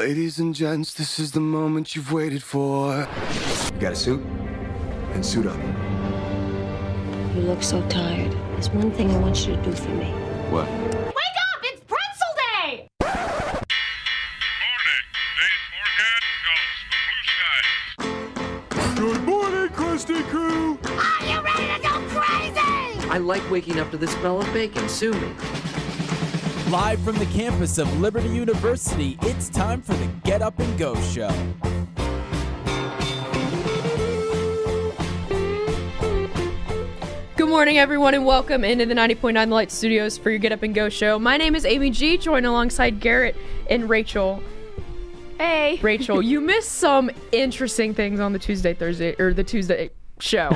Ladies and gents, this is the moment you've waited for. You got a suit? Then suit up. You look so tired. There's one thing I want you to do for me. What? Wake up! It's pretzel day! Good morning, Krusty Crew! Are you ready to go crazy? I like waking up to the smell of bacon. Sue me. Live from the campus of Liberty University, it's time for the Get Up and Go Show. Good morning, everyone, and welcome into the 90.9 Light Studios for your Get Up and Go Show. My name is Amy G, joined alongside Garrett and Rachel. Hey. Rachel, you missed some interesting things on the Tuesday show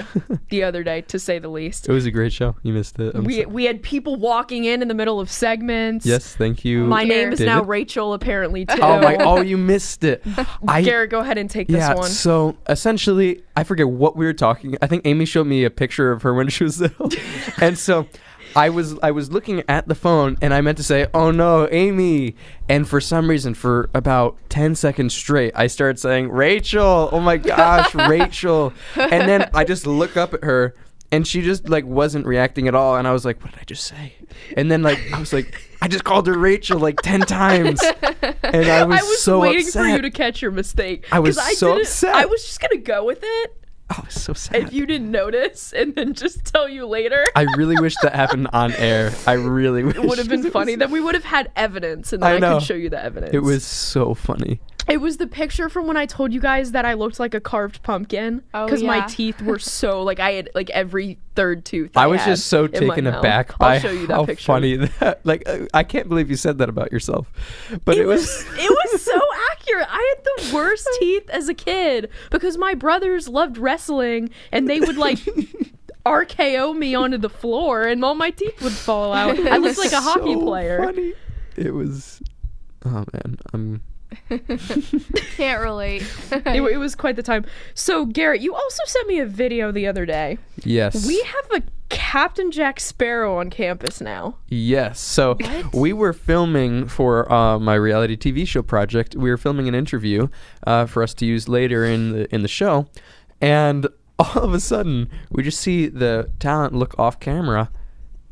the other day, to say the least. It was a great show. You missed it. We had people walking in the middle of segments. Yes, thank you. My name is now David. Rachel, apparently, too. Oh, you missed it. Garrett, go ahead and take this one. So essentially, I forget what we were talking. I think Amy showed me a picture of her when she was little. And so I was looking at the phone and I meant to say, "Oh no, Amy." And for some reason, for about 10 seconds straight, I started saying, "Rachel, oh my gosh, Rachel." And then I just look up at her and she just like wasn't reacting at all. And I was like, "What did I just say?" And then I was like, I just called her Rachel like 10 times. And I was so waiting upset. for you to catch your mistake. I was so upset. I was just going to go with it. I was so sad. If you didn't notice, and then just tell you later. I really wish that happened on air. I really wish. It would have been funny. Then we would have had evidence, and then I could show you the evidence. It was so funny. It was the picture from when I told you guys that I looked like a carved pumpkin. Oh, Because my yeah. teeth were so, like, I had, like, every third tooth I was had just so in my taken mouth. aback by I'll show you that how picture. funny that. Like, I can't believe you said that about yourself. But it was. It was so accurate. I had the worst teeth as a kid because my brothers loved wrestling and they would like RKO me onto the floor and all my teeth would fall out. I looked like a hockey so player. Funny. It was. Oh man, Can't relate. It was quite the time. So Garrett, you also sent me a video the other day. Yes. We have a Captain Jack Sparrow on campus now. Yes. So we were filming for my reality TV show project. We were filming an interview for us to use later in the show, and all of a sudden we just see the talent look off camera,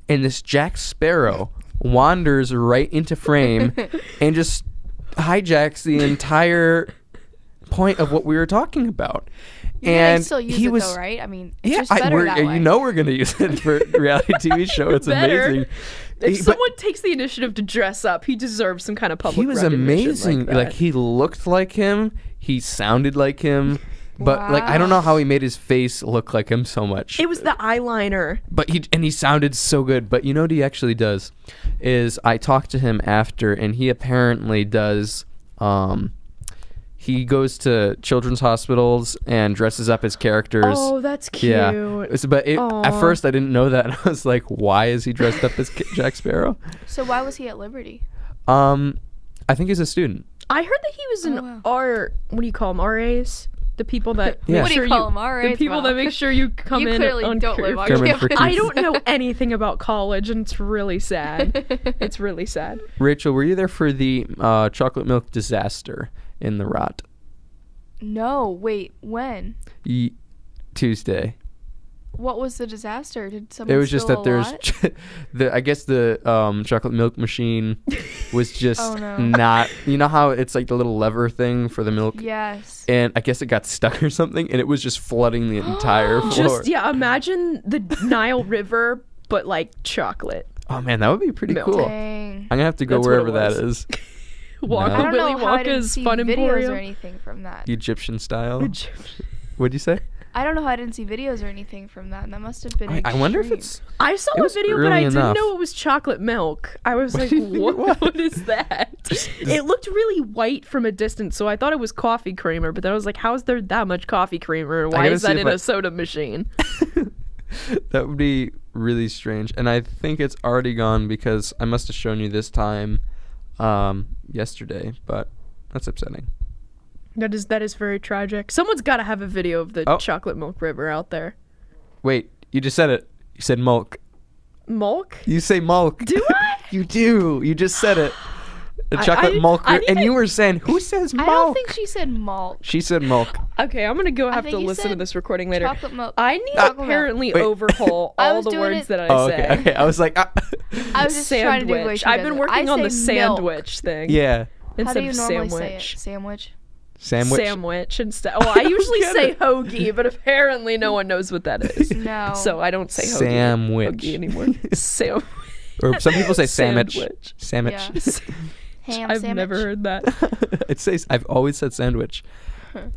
and this Jack Sparrow wanders right into frame and just hijacks the entire point of what we were talking about. And And still use he it was though, right? I mean, it's just better we're, that you way. know we're gonna use it for a reality TV show. It's Better. amazing. If But someone takes the initiative to dress up, he deserves some kind of public he was recognition amazing. like that. He looked like him. He sounded like him. But like I don't know how he made his face look like him so much. It was the eyeliner. But he sounded so good. But you know what he actually does is I talked to him after, and he apparently does. He goes to children's hospitals and dresses up as characters. Oh, that's cute. Yeah. But at first I didn't know that, and I was like, why is he dressed up as Jack Sparrow? So why was he at Liberty? I think he's a student. I heard that he was an wow. what do you call them, RAs? The people that Yeah. make What do you sure call 'em, RAs? The people Wow. that make sure you come You in clearly on don't live on Kermit for campus. I Keith. don't know anything about college, and it's really sad. It's really sad. Rachel, were you there for the chocolate milk disaster in the Rot? No, wait, when? Tuesday. What was the disaster? Did someone It was just spill that a there's lot? I guess the chocolate milk machine was just Oh, no. not, you know how it's like the little lever thing for the milk? Yes. And I guess it got stuck or something, and it was just flooding the entire floor. Imagine the Nile River, but like chocolate. Oh man, that would be pretty Milk. cool. Dang. I'm gonna have to go That's what it wherever that was. is. Walk No. I don't Willy know how I didn't Wonka's see Fun videos Emporium. or anything from that. Egyptian style. What'd you say? I don't know how I didn't see videos or anything from that. That must have been I wonder if extreme. it's. I saw It a was video, but early I enough. didn't know it was chocolate milk. I was like, what is that? It looked really white from a distance, so I thought it was coffee creamer, but then I was like, how is there that much coffee creamer? Why gotta is see that if in I- a soda machine? That would be really strange, and I think it's already gone because I must have shown you this time yesterday, but that's upsetting. That is very tragic. Someone's got to have a video of the Oh. chocolate milk river out there. Wait, you just said it. You said mulk. Mulk? You say mulk. Do I? You do. You just said it. A chocolate milk. I And you didn't- were saying, who says milk? I don't think she said malt. She said milk. Okay, I'm gonna go have think to you listen to said this recording later. chocolate milk. I need to Chocolate milk. apparently Wait. overhaul I all was the doing words it- that I Oh, say. okay. I was like, I was just trying to do it way Sandwich. too I've been good. working I on the say milk. sandwich thing yeah. How instead do you of normally sandwich. say it? Sandwich? Sandwich. Sandwich instead. Oh, I usually say hoagie, but apparently no one knows what that is. No. So I don't say hoagie, Sandwich. hoagie anymore. Sandwich. Or some people say sandwich. Sandwich. Sandwich. Yeah. Ham I've sandwich. never heard that. It says, I've always said sandwich.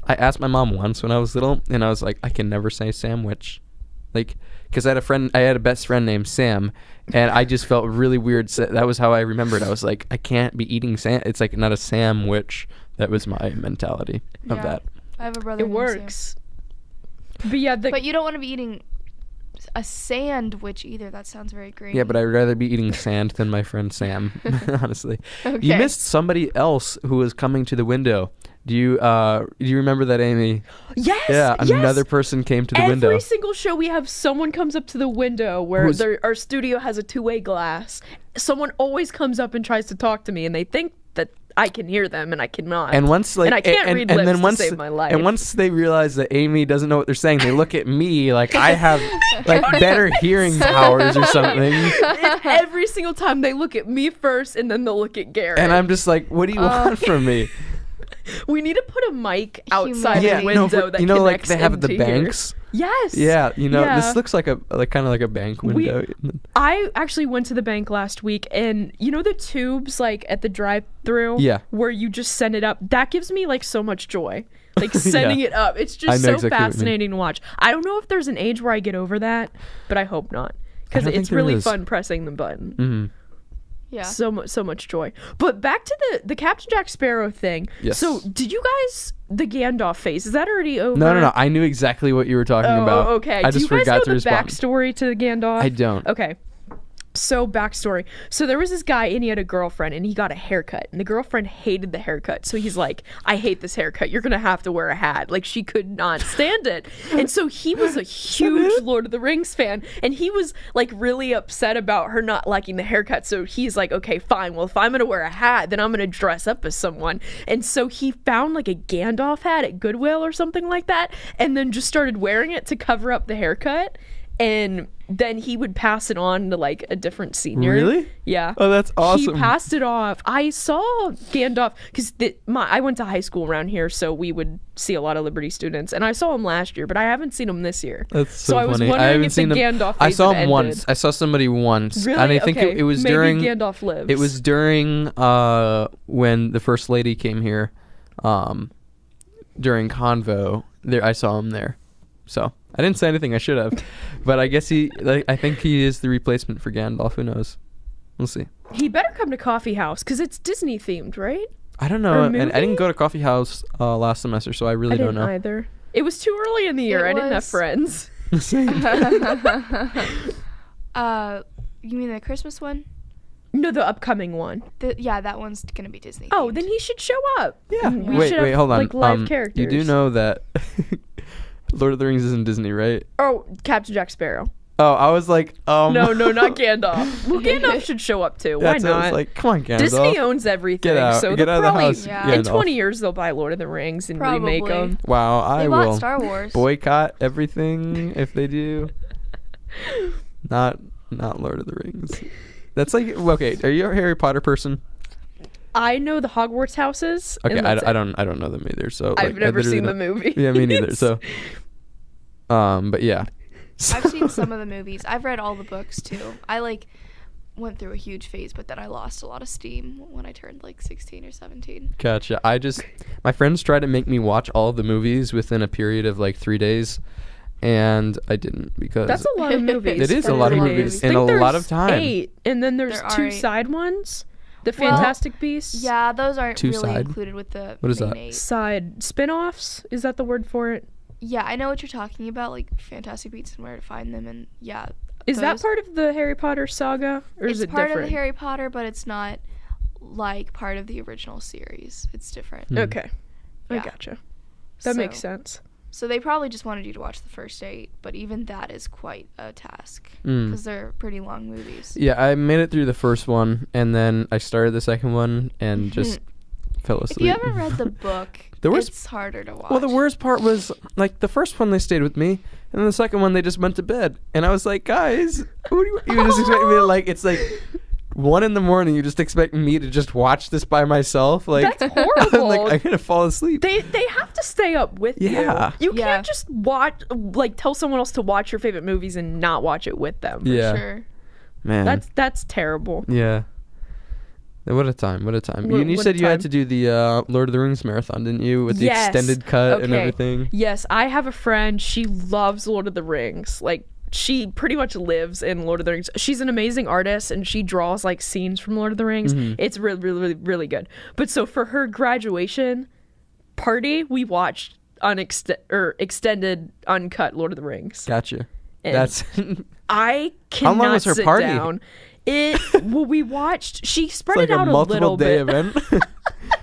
I asked my mom once when I was little, and I was like, I can never say sandwich. Like, because I had a best friend named Sam, and I just felt really weird. That was how I remembered. I was like, I can't be eating it's like not a sandwich. That was my mentality of Yeah. that. I have a brother It named Sam. works. But yeah, But you don't want to be eating a sandwich either. That sounds very green. Yeah, but I would rather be eating sand than my friend Sam, honestly. You Okay. missed somebody else who was coming to the window. Do you remember that, Amy? yes, Yeah, yes. another person came to the Every window. single show we have someone comes up to the window where Who's- our studio has a two-way glass. Someone always comes up and tries to talk to me, and they think that I can hear them, and I cannot. And once like and I can't read and lips then once to save my life. and once they realize that Amy doesn't know what they're saying, they look at me like I have like better hearing powers or something. Every single time they look at me first, and then they'll look at Garrett. And I'm just like, what do you want from me? We need to put a mic outside Yeah, the window for- that you know, like connects they have at the into here. banks. Yes. Yeah, you know, Yeah. this looks like a kind of like a bank window. I actually went to the bank last week, and you know the tubes like at the drive-through, Yeah. where you just send it up. That gives me like so much joy, like sending it up. It's I just know so exactly what you mean. fascinating to watch. I don't know if there's an age where I get over that, but I hope not, because don't think it's there really is. fun pressing the button. Mm-hmm. Yeah. So much joy. But back to the Captain Jack Sparrow thing. Yes. So did you guys the Gandalf face? Is that already over? No. I knew exactly what you were talking about. Oh, okay. I Do just you guys forgot know to the respond. backstory to Gandalf? I don't. Okay. So backstory. So there was this guy and he had a girlfriend and he got a haircut and the girlfriend hated the haircut. So he's like, I hate this haircut. You're going to have to wear a hat. Like she could not stand it. And so he was a huge Lord of the Rings fan and he was like really upset about her not liking the haircut. So he's like, okay, fine. Well, if I'm going to wear a hat, then I'm going to dress up as someone. And so he found like a Gandalf hat at Goodwill or something like that and then just started wearing it to cover up the haircut. And then he would pass it on to like a different senior. Really? Yeah. Oh, that's awesome. He passed it off. I saw Gandalf because I went to high school around here, so we would see a lot of Liberty students, and I saw him last year, but I haven't seen him this year. That's so I was funny. wondering I haven't if seen the him. Gandalf I phase saw had him once. ended. I saw somebody once, Really? and I think Okay, it was maybe during. Gandalf lives. It was during when the first lady came here, during Convo. There, I saw him there. So I didn't say anything. I should have, but I guess I think he is the replacement for Gandalf. Who knows? We'll see. He better come to Coffee House because it's Disney themed, right? I don't know, Or and I didn't movie? go to Coffee House last semester, so I really I don't didn't know. either. It was too early in the year. It I didn't have was- friends. You mean the Christmas one? No, the upcoming one. Yeah, that one's gonna be Disney. Oh, themed. then he should show up. Yeah. And we Wait, should have, hold on. Like live characters. You do know that Lord of the Rings isn't Disney, right? Oh, Captain Jack Sparrow. Oh, I was like, No, not Gandalf. Well, Gandalf should show up too. Why That's what I was not? like, come on, Gandalf. Disney owns everything, Get out. so Get they'll out of the probably house, Yeah. in Gandalf. 20 years they'll buy Lord of the Rings and remake Probably. them. Wow, I They will bought Star Wars. boycott everything if they do. Not Lord of the Rings. That's like, okay, are you a Harry Potter person? I know the Hogwarts houses. Okay, and I that's it. don't know them either. So I've like, I never literally seen the don't- movie. Yeah, me neither. So, but yeah. I've seen some of the movies. I've read all the books too. I went through a huge phase, but then I lost a lot of steam when I turned 16 or 17. Gotcha. My friends tried to make me watch all of the movies within a period of 3 days, and I didn't because That's a lot of movies. It is for a lot of 3 movies days. and I think a lot of there's time. 8, and then there's There 2 are 8. side ones. The Well, Fantastic Beasts. Yeah, those aren't Two really side? included with the What is main that? 8. Side spin-offs. Is that the word for it? Yeah, I know what you're talking about, like Fantastic Beasts and where to find them, and yeah. Is that those- part of the Harry Potter saga, or is It's it part different? of the Harry Potter, but it's not part of the original series. It's different. Okay, I Yeah. gotcha. That makes So- sense. So they probably just wanted you to watch the first 8, but even that is quite a task Mm. because they're pretty long movies. Yeah, I made it through the first one, and then I started the second one and just fell If asleep. you haven't read the book, The worst- it's harder to watch. Well, the worst part was, like, the first one they stayed with me, and then the second one they just went to bed. And I was like, guys, what do you just expect me to, like, it's like 1 a.m, you just expect me to just watch this by myself? Like, That's horrible. like, I'm gonna fall asleep. They have to stay up with Yeah. you. You Yeah. can't just tell someone else to watch your favorite movies and not watch it with them. Yeah. Sure. Man. That's terrible. Yeah. What a time. What a time. What- You what a said you had time. to do the Lord of the Rings marathon, didn't you? With the Yes. extended cut and Okay. everything. Yes, I have a friend. She loves Lord of the Rings. Like, she pretty much lives in Lord of the Rings. She's an amazing artist, and she draws like scenes from Lord of the Rings. Mm-hmm. It's really, really, really, really good. But so for her graduation party, we watched extended uncut Lord of the Rings. Gotcha. And That's I How long cannot was her sit party? down. We watched. She spread like it out a a multiple little day bit. event.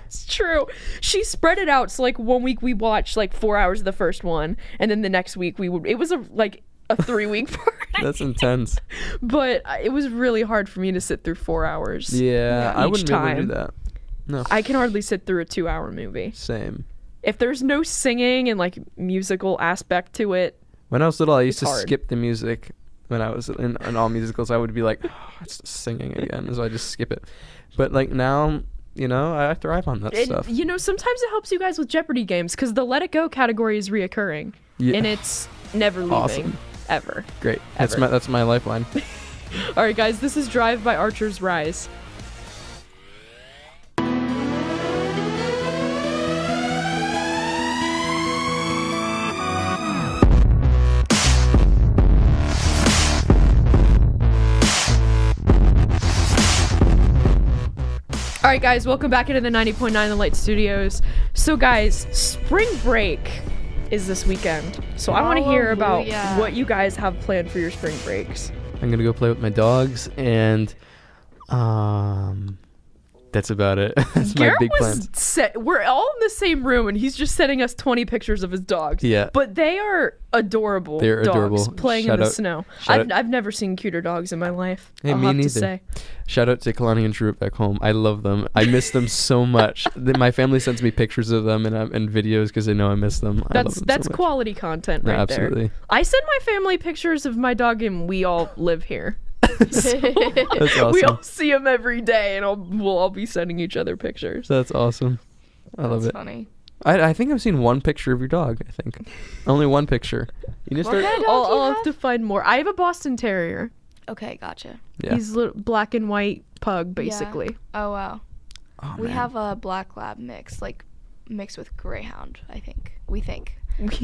It's true. She spread it out. So like 1 week we watched like 4 hours of the first one, and then the next week it was a 3-week party. That's intense. But it was really hard for me to sit through 4 hours. Yeah, I Each wouldn't be able to time. do that. No. I can hardly sit through a 2-hour movie. Same. If there's no singing and like musical aspect to it, When I was little, I used to hard. skip the music. When I was in all musicals, I would be like, oh, it's singing again, so I just skip it. But like now, I thrive on that stuff. Sometimes it helps you guys with Jeopardy games because the Let It Go category is reoccurring, Yeah. and it's never leaving, Awesome. ever. Great. Ever. That's my lifeline. All right, guys, this is Drive by Archer's Rise. All right, guys, welcome back into the 90.9 The Light Studios. So, guys, spring break is this weekend. So I want to hear about Hallelujah. what you guys have planned for your spring breaks. I'm gonna go play with my dogs, and that's about it. That's my Garrett big was plans. we're all in the same room, and he's just sending us 20 pictures of his dogs. Yeah. But they are adorable. They're dogs adorable. playing Shout in the out- snow. shout I've never seen cuter dogs in my life. Hey, I'll me have neither. to say. Shout out to Kalani and Shrew back home. I love them. I miss them so much. My family sends me pictures of them and videos because they know I miss them. I love them That's so much. quality content No, right absolutely. there. I send my family pictures of my dog, and we all live here. So, That's awesome. We all see him every day, and we'll all be sending each other pictures. That's awesome. I love That's it. funny. I think I've seen one picture of your dog. I think only one picture. You just What start. kind of dog do you I'll have? have to find more. I have a Boston Terrier. Okay, gotcha. Yeah. He's a black and white pug, basically. Yeah. Oh, wow. Oh, We man. have a black lab mixed with greyhound, I think. We think.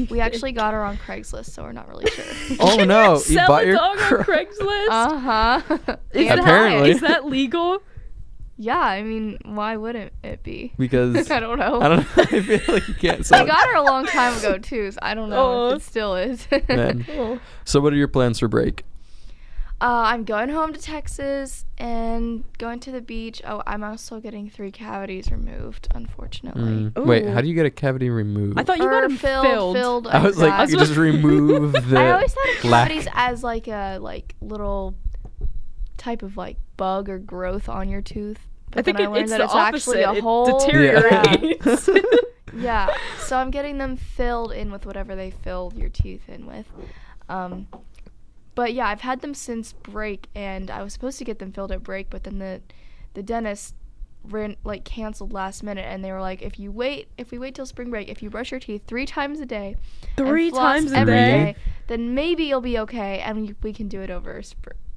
We actually got her on Craigslist, so we're not really sure. Oh Can no! you sell bought a your. dog on Craigslist? Uh-huh. Apparently. Is that legal? Yeah, I mean, why wouldn't it be? Because I don't know. I don't know. I feel like you can't sell I it. got her a long time ago, too, so I don't know if it still is. Man. Oh. So what are your plans for break? I'm going home to Texas and going to the beach. Oh, I'm also getting 3 cavities removed, unfortunately. Wait, Ooh. how do you get a cavity removed? I thought you got Or him filled. I was like, you just remove the. I always thought of lac- cavities as like a little type of bug or growth on your tooth. But I think then I learned it's that the it's opposite. actually a It hole. deteriorates. Yeah, so I'm getting them filled in with whatever they filled your teeth in with. But yeah, I've had them since break, and I was supposed to get them filled at break, but then the dentist canceled last minute, and they were like, if we wait till spring break, if you brush your teeth 3 times a day, and 3 floss times a every day? then maybe you'll be okay, and we can do it over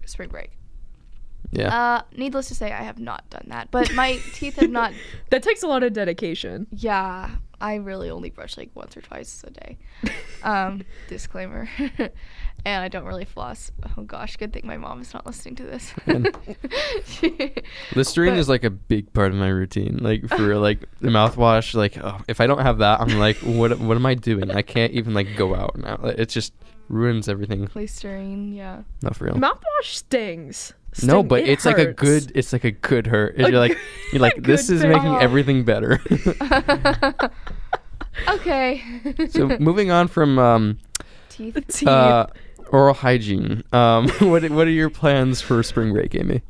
spring break. Yeah. Needless to say, I have not done that, but my teeth have not. That takes a lot of dedication. Yeah, I really only brush once or twice a day. Disclaimer. And I don't really floss. Oh gosh, good thing my mom is not listening to this. Listerine but- is a big part of my routine. For the mouthwash. If I don't have that, I'm like, what am I doing? I can't even go out now. It just ruins everything. Listerine, yeah. Not for real. Mouthwash stings. No, but It it's hurts. it's like a good hurt. You're like, this good is thing. making everything better. Okay. So moving on from Teeth. oral hygiene. What are your plans for spring break, Amy?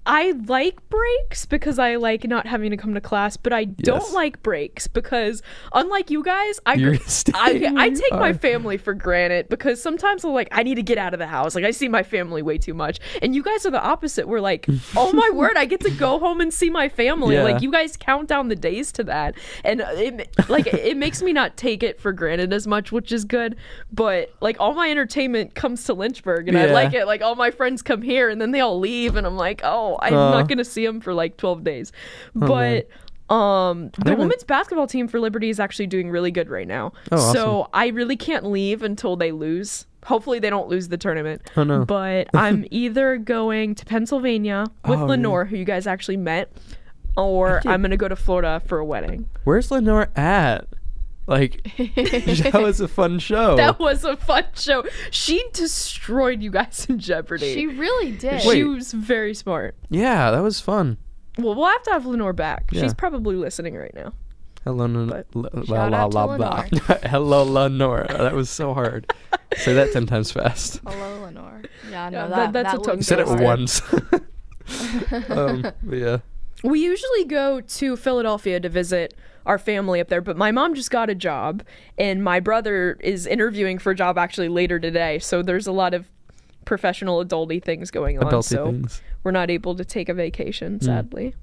I like breaks because I like not having to come to class, but I don't Yes. like breaks because unlike you guys, I You're I staying where you take my are. family for granted because sometimes I'm like I need to get out of the house. Like I see my family way too much. And you guys are the opposite. We're like, "Oh my word, I get to go home and see my family." Yeah. Like you guys count down the days to that. And it makes me not take it for granted as much, which is good. But like all my entertainment comes to Lynchburg and I Yeah. like it. Like all my friends come here and then they all leave and I'm like, "Oh, I'm not going to see them for like 12 days." But the even- women's basketball team for Liberty is actually doing really good right now. Oh, so I really can't leave until they lose. Hopefully they don't lose the tournament. Oh, no. But I'm either going to Pennsylvania with Oh, Lenore, who you guys actually met, or I'm going to go to Florida for a wedding. Where's Lenore at? Like, that was a fun show. That was a fun show. She destroyed you guys in Jeopardy. She really did. She Wait. was very smart. Yeah, that was fun. Well, we'll have to have Lenore back. Yeah. She's probably listening right now. Hello, Shout out to Lenore. Hello, Lenore. That was so hard. Say that 10 times fast. Hello, Lenore. Yeah, Yeah, no, that's a would tongue You said it twister. once. But yeah. We usually go to Philadelphia to visit our family up there, but my mom just got a job and my brother is interviewing for a job actually later today. So there's a lot of professional adulty things going on. Adulty So things. we're not able to take a vacation, sadly.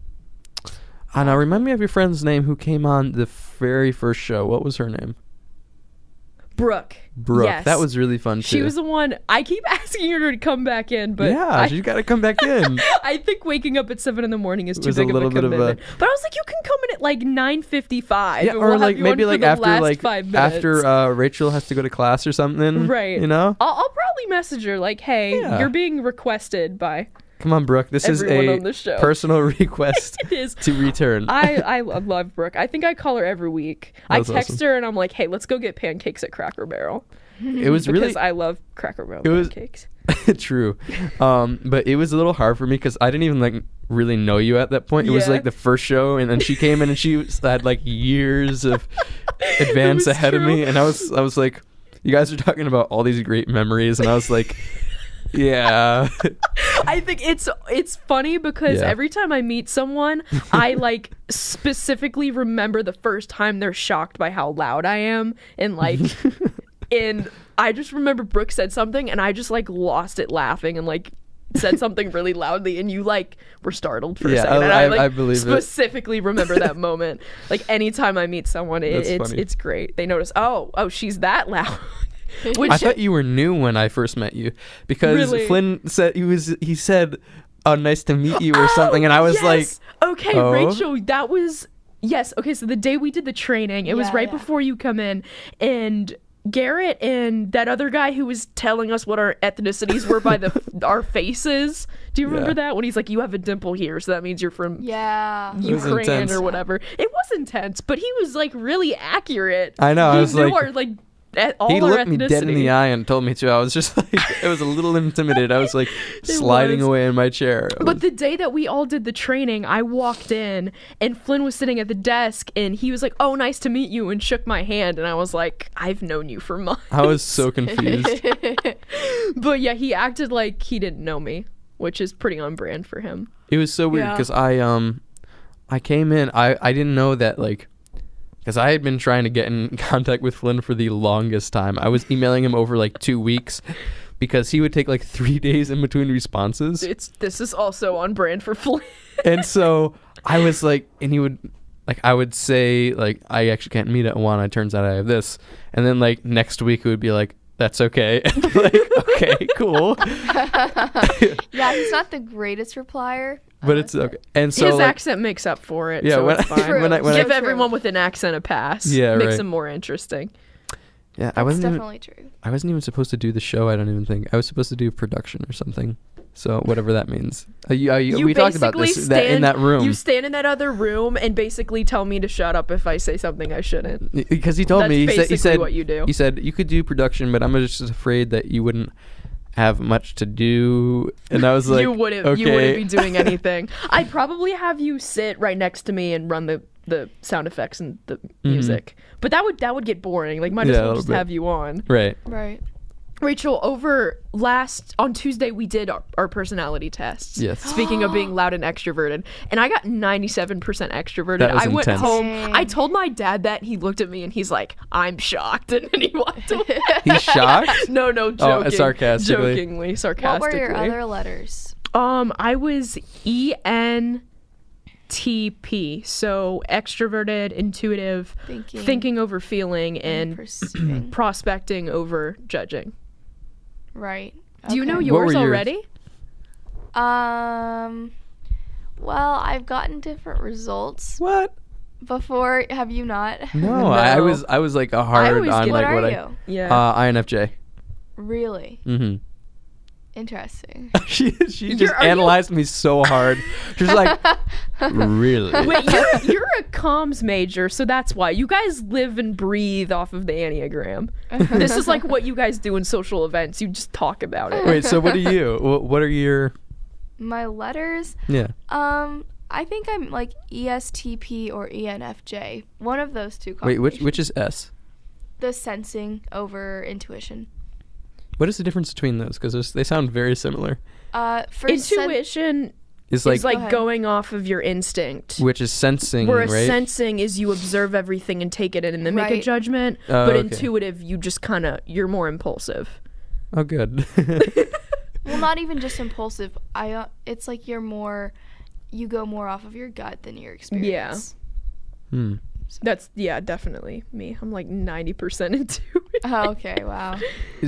Now remind me of your friend's name who came on the very first show. What was her name? Brooke. Brooke. Yes. That was really fun too. She was the one. I keep asking her to come back in, but yeah, she's got to come back in. I think waking up at 7 a.m. is too was a big of a little bit of a- commitment. But I was like, you can come in at like 9:55. Yeah, and or we'll like have you on maybe for like the after last like 5 minutes. after Rachel has to go to class or something. Right. You know? I'll probably message her like, hey, Yeah. you're being requested by. Come on, Brooke. This is Everyone a on the show. personal request It is. to return. I love Brooke. I think I call her every week. That's I text awesome. her and I'm like, hey, let's go get pancakes at Cracker Barrel. It was Because really I love Cracker Barrel It was- pancakes. true. But it was a little hard for me because I didn't even like really know you at that point. It was Yeah. like the first show, and then she came in and had like years of advance was ahead of me, true. and I was like, you guys are talking about all these great memories, and I was like, yeah. I think it's funny because Yeah. every time I meet someone, I like specifically remember the first time they're shocked by how loud I am and like and I just remember Brooke said something and I just like lost it laughing and like said something really loudly and you like were startled for a Yeah, second. And I like believe it. specifically remember that moment. Like anytime I meet someone, That's funny. it's great. They notice, oh, she's that loud. Which I thought you were new when I first met you because Really? Flynn said he said, "Oh, nice to meet you" or something, and I was like, yes! Okay, oh? Rachel, that was yes. Okay, so the day we did the training, it was Yeah, right yeah. before you come in, and Garrett and that other guy who was telling us what our ethnicities were by our faces. Do you remember Yeah. that when he's like, "You have a dimple here, so that means you're from Yeah. was Ukraine intense. or whatever." It was intense, but he was like really accurate. I know, I He was knew like- our, all he our looked me dead in ethnicity. the eye and told me to. I was just like, I was a little intimidated. I was like sliding was. away in my chair. I But was- the day that we all did the training, I walked in and Flynn was sitting at the desk and he was like, "Oh, nice to meet you," and shook my hand. And I was like, "I've known you for months." I was so confused. But yeah, he acted like he didn't know me, which is pretty on brand for him. It was so weird Yeah. because I came in. I didn't know that like. Because I had been trying to get in contact with Flynn for the longest time. I was emailing him over like 2 weeks because he would take like 3 days in between responses. This is also on brand for Flynn. And so I was like, and he would, like, I would say, like, I actually can't meet at 1. It turns out I have this. And then, like, next week it would be like, that's okay. And I'm like, okay, cool. Yeah, he's not the greatest replier. But it's okay. And so, His like, accent makes up for it. Yeah, so when it's I- fine. when I- when I- Give True. everyone with an accent a pass. Yeah, makes right. them more interesting. yeah, That's I wasn't definitely true. I wasn't even supposed to do the show. I don't even think I was supposed to do production or something. So whatever that means. We talked about this in that room You stand in that other room and basically tell me to shut up if I say something I shouldn't. because he told That's me basically he said what you do. He said you could do production, but I'm just afraid that you wouldn't have much to do. And I was like, you wouldn't okay. be doing anything. I'd probably have you sit right next to me and run the the sound effects and the music. But that would get boring. Like, might as Yeah, a well little just bit. have you on. Right. Right. Rachel, on Tuesday we did our personality tests. Yes. Speaking of being loud and extroverted, and I got 97% extroverted. That was I went intense. home. Dang. I told my dad that, and he looked at me and he's like, "I'm shocked," and then he walked away. He's shocked. No, joking. Oh, sarcastically. Jokingly, What sarcastically. were your other letters? I was ENTP, so extroverted, intuitive, thinking over feeling, and Perceiving. prospecting over judging. Right. Do you know Okay. What were yours yours? already? Well, I've gotten different results What? before. Have you not? No, I was like a hard always on get- What like are what you? Yeah. INFJ. Really? Mm-hmm. Interesting. she just are you- analyzed me so hard. She was like, really? Wait, you're a comms major, so that's why. You guys live and breathe off of the Enneagram. This is like what you guys do in social events. You just talk about it. Wait, so what are you? What are your? My letters? Yeah. I think I'm like ESTP or ENFJ. One of those two. Wait, which combinations. is S? The sensing over intuition. What is the difference between those? Because they sound very similar. For Intuition It's is like ahead. going off of your instinct. which is sensing, Whereas right? sensing is you observe everything and take it in and then make a Right. judgment. Oh, but okay. intuitive, you just kind of, you're more impulsive. Oh, good. well, not even just impulsive. It's like you go more off of your gut than your experience. Hmm. That's, definitely me. I'm like 90% intuitive. Oh, okay. Wow.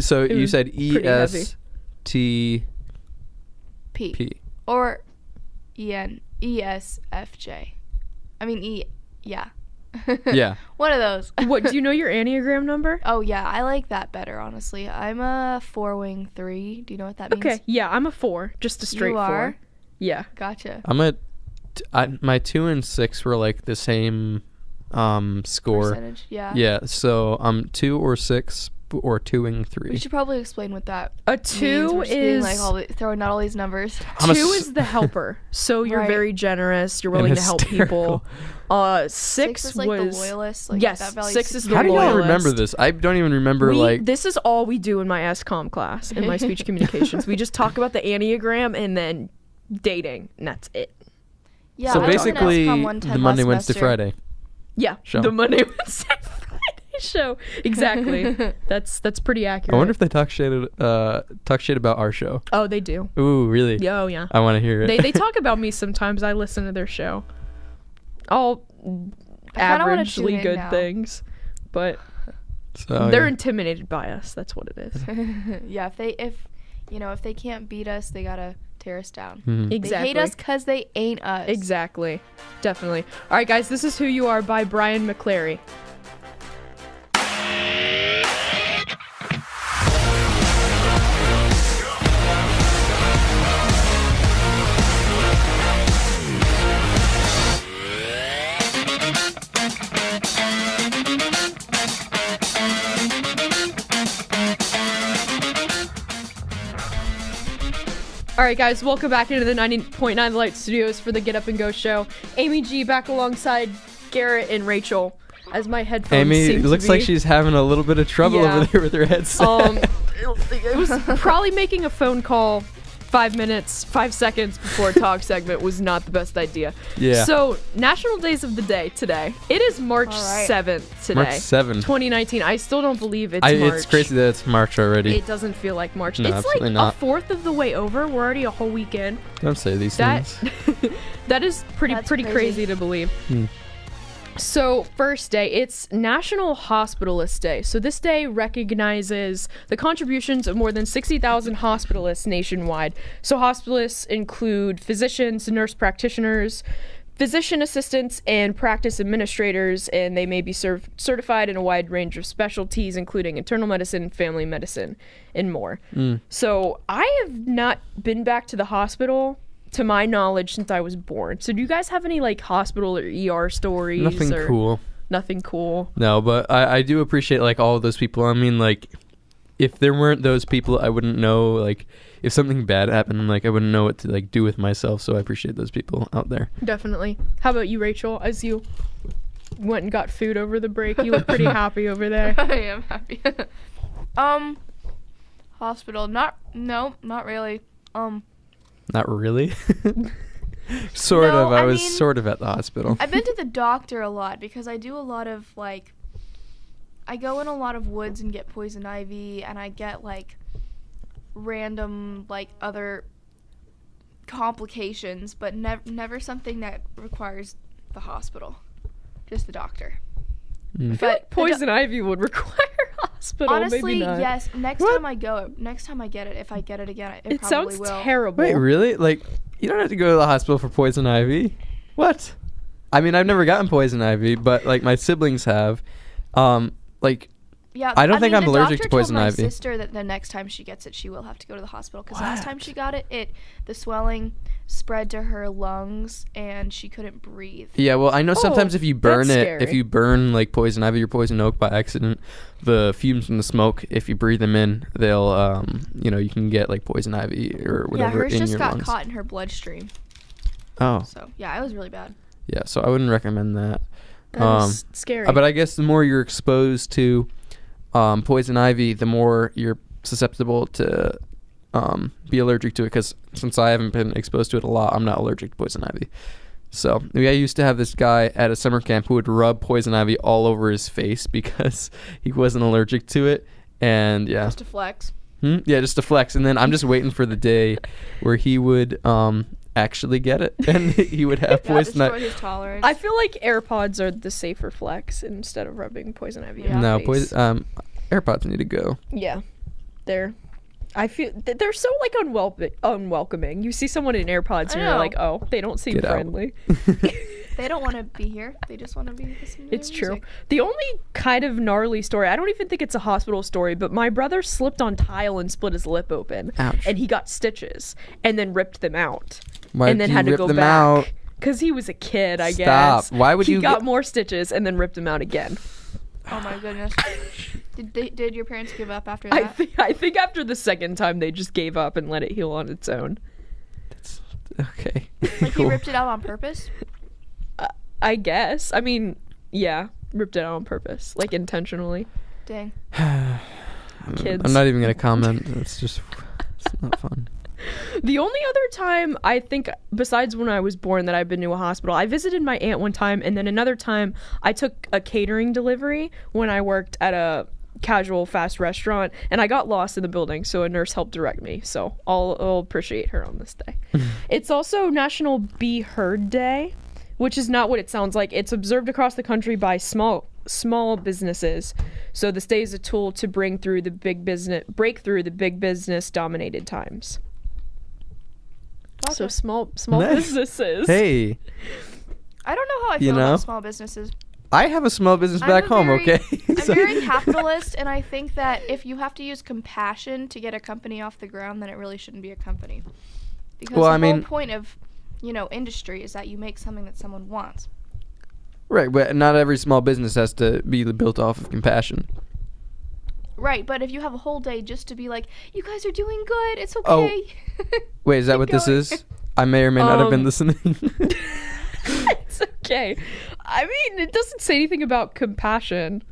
So It you was said pretty heavy. ESTP. P. Or ESFJ. I mean yeah. Yeah. One of those. What, do you know your Enneagram number? Oh yeah, I like that better, honestly. I'm a 4-wing 3. Do you know what that means? Okay, yeah, I'm a 4, just a straight You 4. are? Yeah. Gotcha. My 2 and 6 were like the same score. Percentage. Yeah. Yeah, so 2 or 6 or 2ing 3. We should probably explain what that A means. 2 We're just being, is like throwing out all these numbers. 2 is the helper. So you're Right. very generous. You're willing to help hysterical. people. 6 is like was the loyalist. Like, yes, that value 6 is the How do y'all loyalist. remember this? I don't even remember This is all we do in my SCOM class, in my speech communications. We just talk about the Enneagram and then dating, and that's it. Yeah. so I took an basically SCOM one time the Monday, last Wednesday, semester. Friday. Yeah, Show. the Monday, Wednesday, Friday show. Exactly. That's pretty accurate. I wonder if they talk shit about our show. Oh, they do. Ooh, really? Yeah, oh yeah. I want to hear it. They talk about me sometimes. I listen to their show. All kinda wanna averagely tune in good now. things, but So, they're yeah. intimidated by us. That's what it is. Yeah. If they can't beat us, they gotta tear us down. Mhm. They Exactly. hate us because they ain't us. Exactly. Definitely. All right, guys. This is Who You Are by Brian McClary. All right, guys, welcome back into the 90.9 Light Studios for the Get Up and Go show. Amy G back alongside Garrett and Rachel as my headphones Amy seem to looks be, like she's having a little bit of trouble Yeah. over there with her headset. it was probably making a phone call 5 seconds before a talk segment was not the best idea. Yeah. So, National Days of the Day today. It is March All right. 7th today. March 7th. 2019. I still don't believe it's March. It's crazy that it's March already. It doesn't feel like March. No, it's like absolutely not. a fourth of the way over. We're already a whole weekend. Don't say these That things. that is pretty That's crazy. crazy to believe. Hmm. So, first day, it's National Hospitalist Day. So, this day recognizes the contributions of more than 60,000 hospitalists nationwide. So, hospitalists include physicians, nurse practitioners, physician assistants, and practice administrators, and they may be certified in a wide range of specialties, including internal medicine, family medicine, and more. So, I have not been back to the hospital, to my knowledge, since I was born. So do you guys have any like hospital or ER stories? Nothing or cool. Nothing cool. No, but I do appreciate like all of those people. I mean, like if there weren't those people, I wouldn't know, like, if something bad happened, like, I wouldn't know what to, like, do with myself. So I appreciate those people out there. Definitely. How about you, Rachel? As you went and got food over the break, you look pretty happy over there. I am happy. Hospital. Not really. Not really. Sort No, of. I I was mean, sort of at the hospital. I've been to the doctor a lot because I do a lot of, like, I go in a lot of woods and get poison ivy, and I get, like, random, like, other complications, but never something that requires the hospital. Just the doctor. I feel like poison ivy would require hospital. Honestly, maybe not. yes. Next time I get it, if I get it again, it probably sounds will. terrible. Wait, really? Like, you don't have to go to the hospital for poison ivy? What? I mean, I've never gotten poison ivy, but, like, my siblings have. Like, Yeah, I don't think mean, I'm the allergic doctor to poison told ivy. my sister that the next time she gets it, she will have to go to the hospital because last time she got it, the swelling spread to her lungs and she couldn't breathe. Yeah, well, I know sometimes if you burn that's it, if scary. you burn, like, poison ivy or poison oak by accident, the fumes from the smoke, if you breathe them in, they'll, you can get, like, poison ivy or Yeah, whatever hers in just your got lungs. caught in her bloodstream. Oh, So yeah, it was really bad. yeah, so I wouldn't recommend that. That is scary. But I guess the more you're exposed to poison ivy, the more you're susceptible to be allergic to it. Because since I haven't been exposed to it a lot, I'm not allergic to poison ivy. So I used to have this guy at a summer camp who would rub poison ivy all over his face because he wasn't allergic to it. And yeah, Just to flex. yeah, just to flex. And then I'm just waiting for the day where he would actually get it and he would have poison destroy ivy. his tolerance. I feel like AirPods are the safer flex instead of rubbing poison ivy. Yeah. on No, the face. AirPods need to go. Yeah, I feel they're so like unwelcoming. You see someone in AirPods and I you're know. like, oh, they don't seem Get out. friendly. They don't want to be here. They just want to be listening to It's their true. music. The only kind of gnarly story, I don't even think it's a hospital story, but my brother slipped on tile and split his lip open. Ouch. And he got stitches and then ripped them out. Why and did then you had to rip go them back. out? Because he was a kid, I Stop. guess. Why would he you got get- more stitches and then ripped them out again. Oh my goodness. Did your parents give up after that? I think after the second time they just gave up and let it heal on its own. Okay. Like he ripped it out on purpose? I guess. I mean, yeah, ripped it out on purpose, like intentionally. Dang. Kids. I'm not even gonna comment. It's not fun. The only other time I think, besides when I was born, that I've been to a hospital, I visited my aunt one time, and then another time I took a catering delivery when I worked at a casual fast restaurant, and I got lost in the building, so a nurse helped direct me. So I'll appreciate her on this day. It's also National Be Heard Day, which is not what it sounds like. It's observed across the country by small businesses. So this day is a tool to break through the big business dominated times. So small Nice. businesses. Hey, I don't know how I You feel know? about small businesses. I have a small business back home. Okay. I'm So- very capitalist, and I think that if you have to use compassion to get a company off the ground, then it really shouldn't be a company. Because Well, the I mean- whole point of, industry is that you make something that someone wants. Right, but not every small business has to be built off of compassion. Right, but if you have a whole day just to be like, you guys are doing good, it's Oh. okay. Wait, is that Keep what this going. is? I may or may not have been Um, listening. It's okay. I mean, it doesn't say anything about compassion.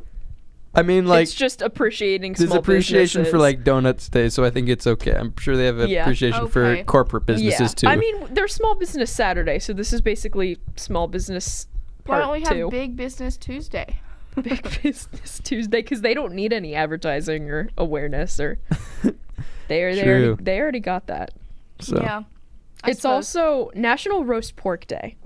I mean, like, it's just appreciating there's small appreciation for businesses. like Donuts Day, so I think it's okay. I'm sure they have Yeah. appreciation for Okay. corporate businesses too. I mean, there's Small Business Saturday, so this is basically Small Business Why Part don't we have 2. Big Business Tuesday? Big Business Tuesday, because they don't need any advertising or awareness, or True. they already got that. so Yeah. I It's suppose. also National Roast Pork Day.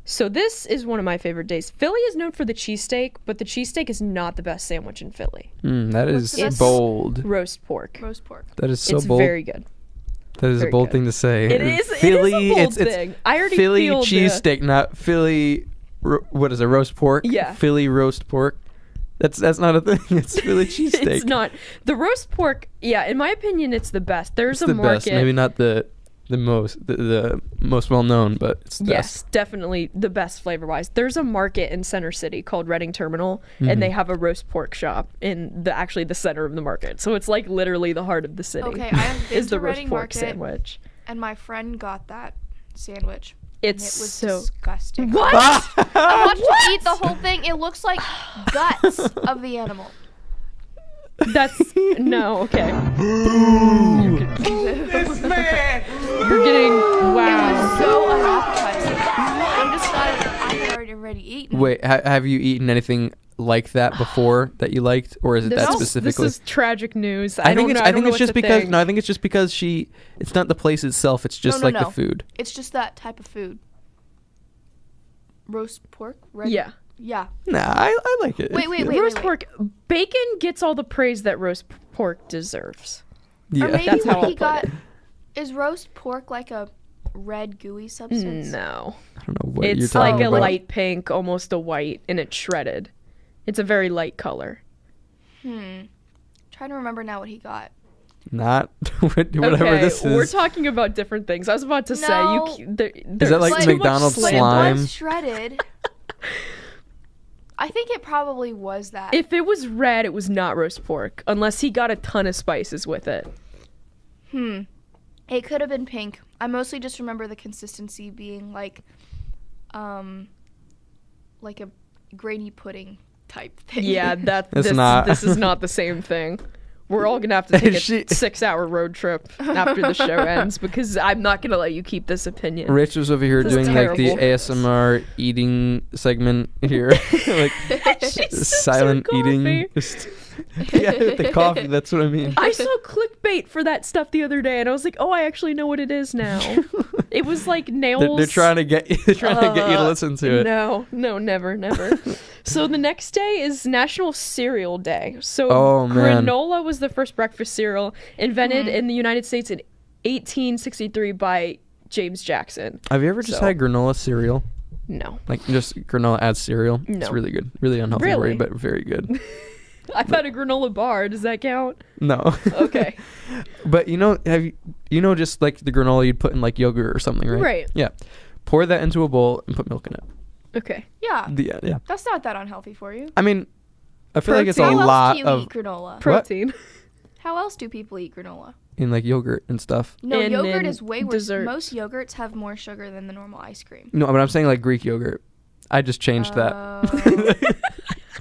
So this is one of my favorite days. Philly is known for the cheesesteak, but the cheesesteak is not the best sandwich in Philly. that is the best- bold. Roast pork. roast pork. That is so it's bold. very good. That is a very bold good. thing to say. It is a bold thing. I already Philly feel the- cheesesteak, not Philly. What is it? Roast pork. Yeah. Philly roast pork. That's not a thing. It's Philly cheesesteak. It's not. The roast pork, yeah, in my opinion, it's the best. There's It's a the market. best. Maybe not the the most well known, but it's the Yes, best. definitely the best flavor wise. There's a market in Center City called Reading Terminal, and they have a roast pork shop in the center of the market. So it's like literally the heart of the city. Okay, I have been is to the roast Reading pork Market, sandwich. and my friend got that sandwich. It's It was so disgusting. what? I watched him eat the whole thing. It looks like guts of the animal. That's no okay. You're getting wow. So unappetizing. I'm just not. I've already eaten. Wait, have you eaten anything like that before that you liked, or is it that This specifically? is tragic news. I think don't know it's what just to because think. no, I think it's just because it's not the place itself. It's just No, like no. the food. It's just that type of food. Roast pork? Red? Yeah. Yeah. Nah, I like it. Wait. Roast pork bacon gets all the praise that roast pork deserves. Yeah. Or maybe That's how what I'll he put got it. is roast pork like a red gooey substance. No. I don't know what you're It's talking like a about. light pink, almost a white, and it's shredded. It's a very light color. Trying to remember now what he got. Not whatever okay, this is. we're talking about different things. I was about to say No. Is that like too much McDonald's But it slime? was shredded. I think it probably was that. If it was red, it was not roast pork, unless he got a ton of spices with it. It could have been pink. I mostly just remember the consistency being like a grainy pudding type thing. Yeah, It's not. This is not the same thing. We're all gonna have to take a She- 6-hour road trip after the show ends because I'm not gonna let you keep this opinion. Rich was over here This is doing like the terrible. ASMR eating segment here, like silent eating. Just, yeah, the coffee. That's what I mean. I saw clickbait for that stuff the other day, and I was like, "Oh, I actually know what it is now." It was like nails. They're trying to get you. They're trying to get you to listen to it. No, never. So the next day is National Cereal Day. So Oh, man. granola was the first breakfast cereal invented in the United States in 1863 by James Jackson. Have you ever just So- had granola cereal? No, Like just granola as cereal? It's No. really good. Really unhealthy for Really? you, but very good. I've had a granola bar. Does that count? No. Okay. But just like the granola you'd put in like yogurt or something, right? Right. Yeah. Pour that into a bowl and put milk in it. Okay. Yeah. Yeah. That's not that unhealthy for you. I mean, I feel like it's a Protein. How else lot do you of eat granola? Protein. How else do people eat granola? in like yogurt and stuff. No, And yogurt in is way worse. dessert. Most yogurts have more sugar than the normal ice cream. No, but I'm saying like Greek yogurt. I just changed that.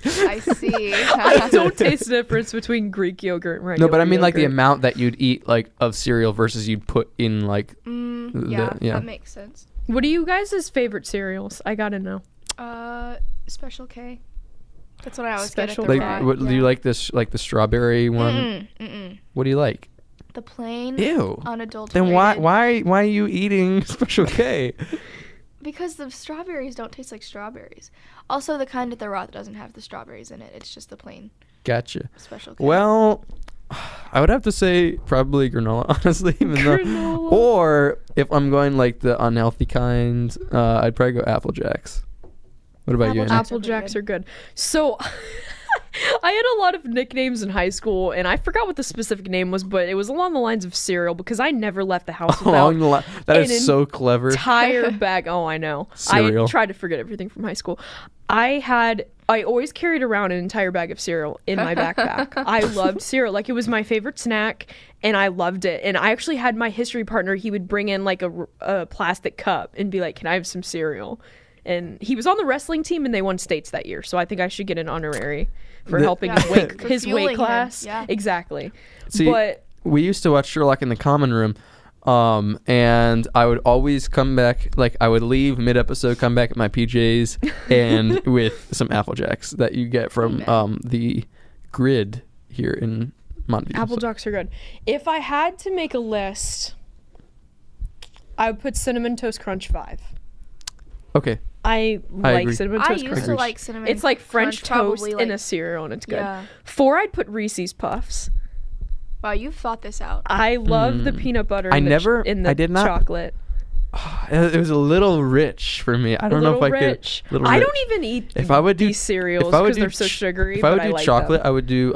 I see. I don't taste the difference between Greek yogurt and regular No, but I mean like the yogurt. amount that you'd eat like of cereal versus you'd put in like Yeah, yeah. that makes sense. What are you guys' favorite cereals? I gotta know. Special K. That's what I always Special get like at the K. bar. what do you like this like the strawberry one? Mm-mm. What do you like? The plain, Ew. unadulterated. Then why are you eating Special K? Because the strawberries don't taste like strawberries. Also, the kind at the raw that doesn't have the strawberries in it. It's just the plain Gotcha. Special K. Well, I would have to say probably granola, honestly. Even Granola. though, or if I'm going like the unhealthy kind, I'd probably go Apple Jacks. What about you, Apple Anna? Jacks Apple are pretty Jacks good. are good. So I had a lot of nicknames in high school, and I forgot what the specific name was, but it was along the lines of cereal because I never left the house without Along the line. That an is so clever. entire bag. Oh, I know. Cereal. I tried to forget everything from high school. I always carried around an entire bag of cereal in my backpack. I loved cereal. Like, it was my favorite snack, and I loved it. And I actually had my history partner, he would bring in like a plastic cup and be like, "Can I have some cereal?" And he was on the wrestling team, and they won states that year. So I think I should get an honorary for helping Yeah. For his fueling weight him, class. yeah. Exactly. See, but we used to watch Sherlock in the common room, and I would always come back, like I would leave mid-episode, come back at my PJs, and with some Apple Jacks that you get from the grid here in Montview. Apple Jacks are good. If I had to make a list, I would put Cinnamon Toast Crunch 5. Okay. I like agree. Cinnamon I Toast used Crunch. to like cinnamon. It's like French Crunch, toast probably, in like- a cereal, and it's good. Yeah. 4, I'd put Reese's Puffs. Wow, you've thought this out. I love the peanut butter I in the, never- in the I did not- chocolate. It was a little rich for me. I don't know if I rich. could. Little I rich. don't even eat If I would do these cereals if I would because do they're so ch- sugary. If I would but do like chocolate, them. I would do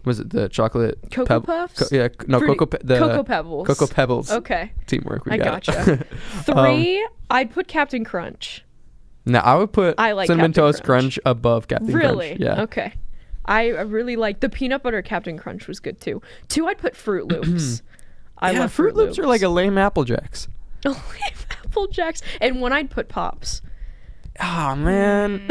Was it the chocolate Cocoa Puffs? yeah, no, Fruity- the Cocoa Pebbles. Cocoa Pebbles. Okay. Teamwork. We I got it. gotcha. 3, I'd put Captain Crunch. Now I would put I like Cinnamon Captain Toast Crunch. Crunch above Captain Really? Crunch. Yeah. Okay. I really like the peanut butter Captain Crunch was good too. 2, I'd put Fruit Loops. I Yeah, love Fruit Loops are like a lame Apple Jacks. Apple Jacks. And 1, I'd put Pops. Oh man,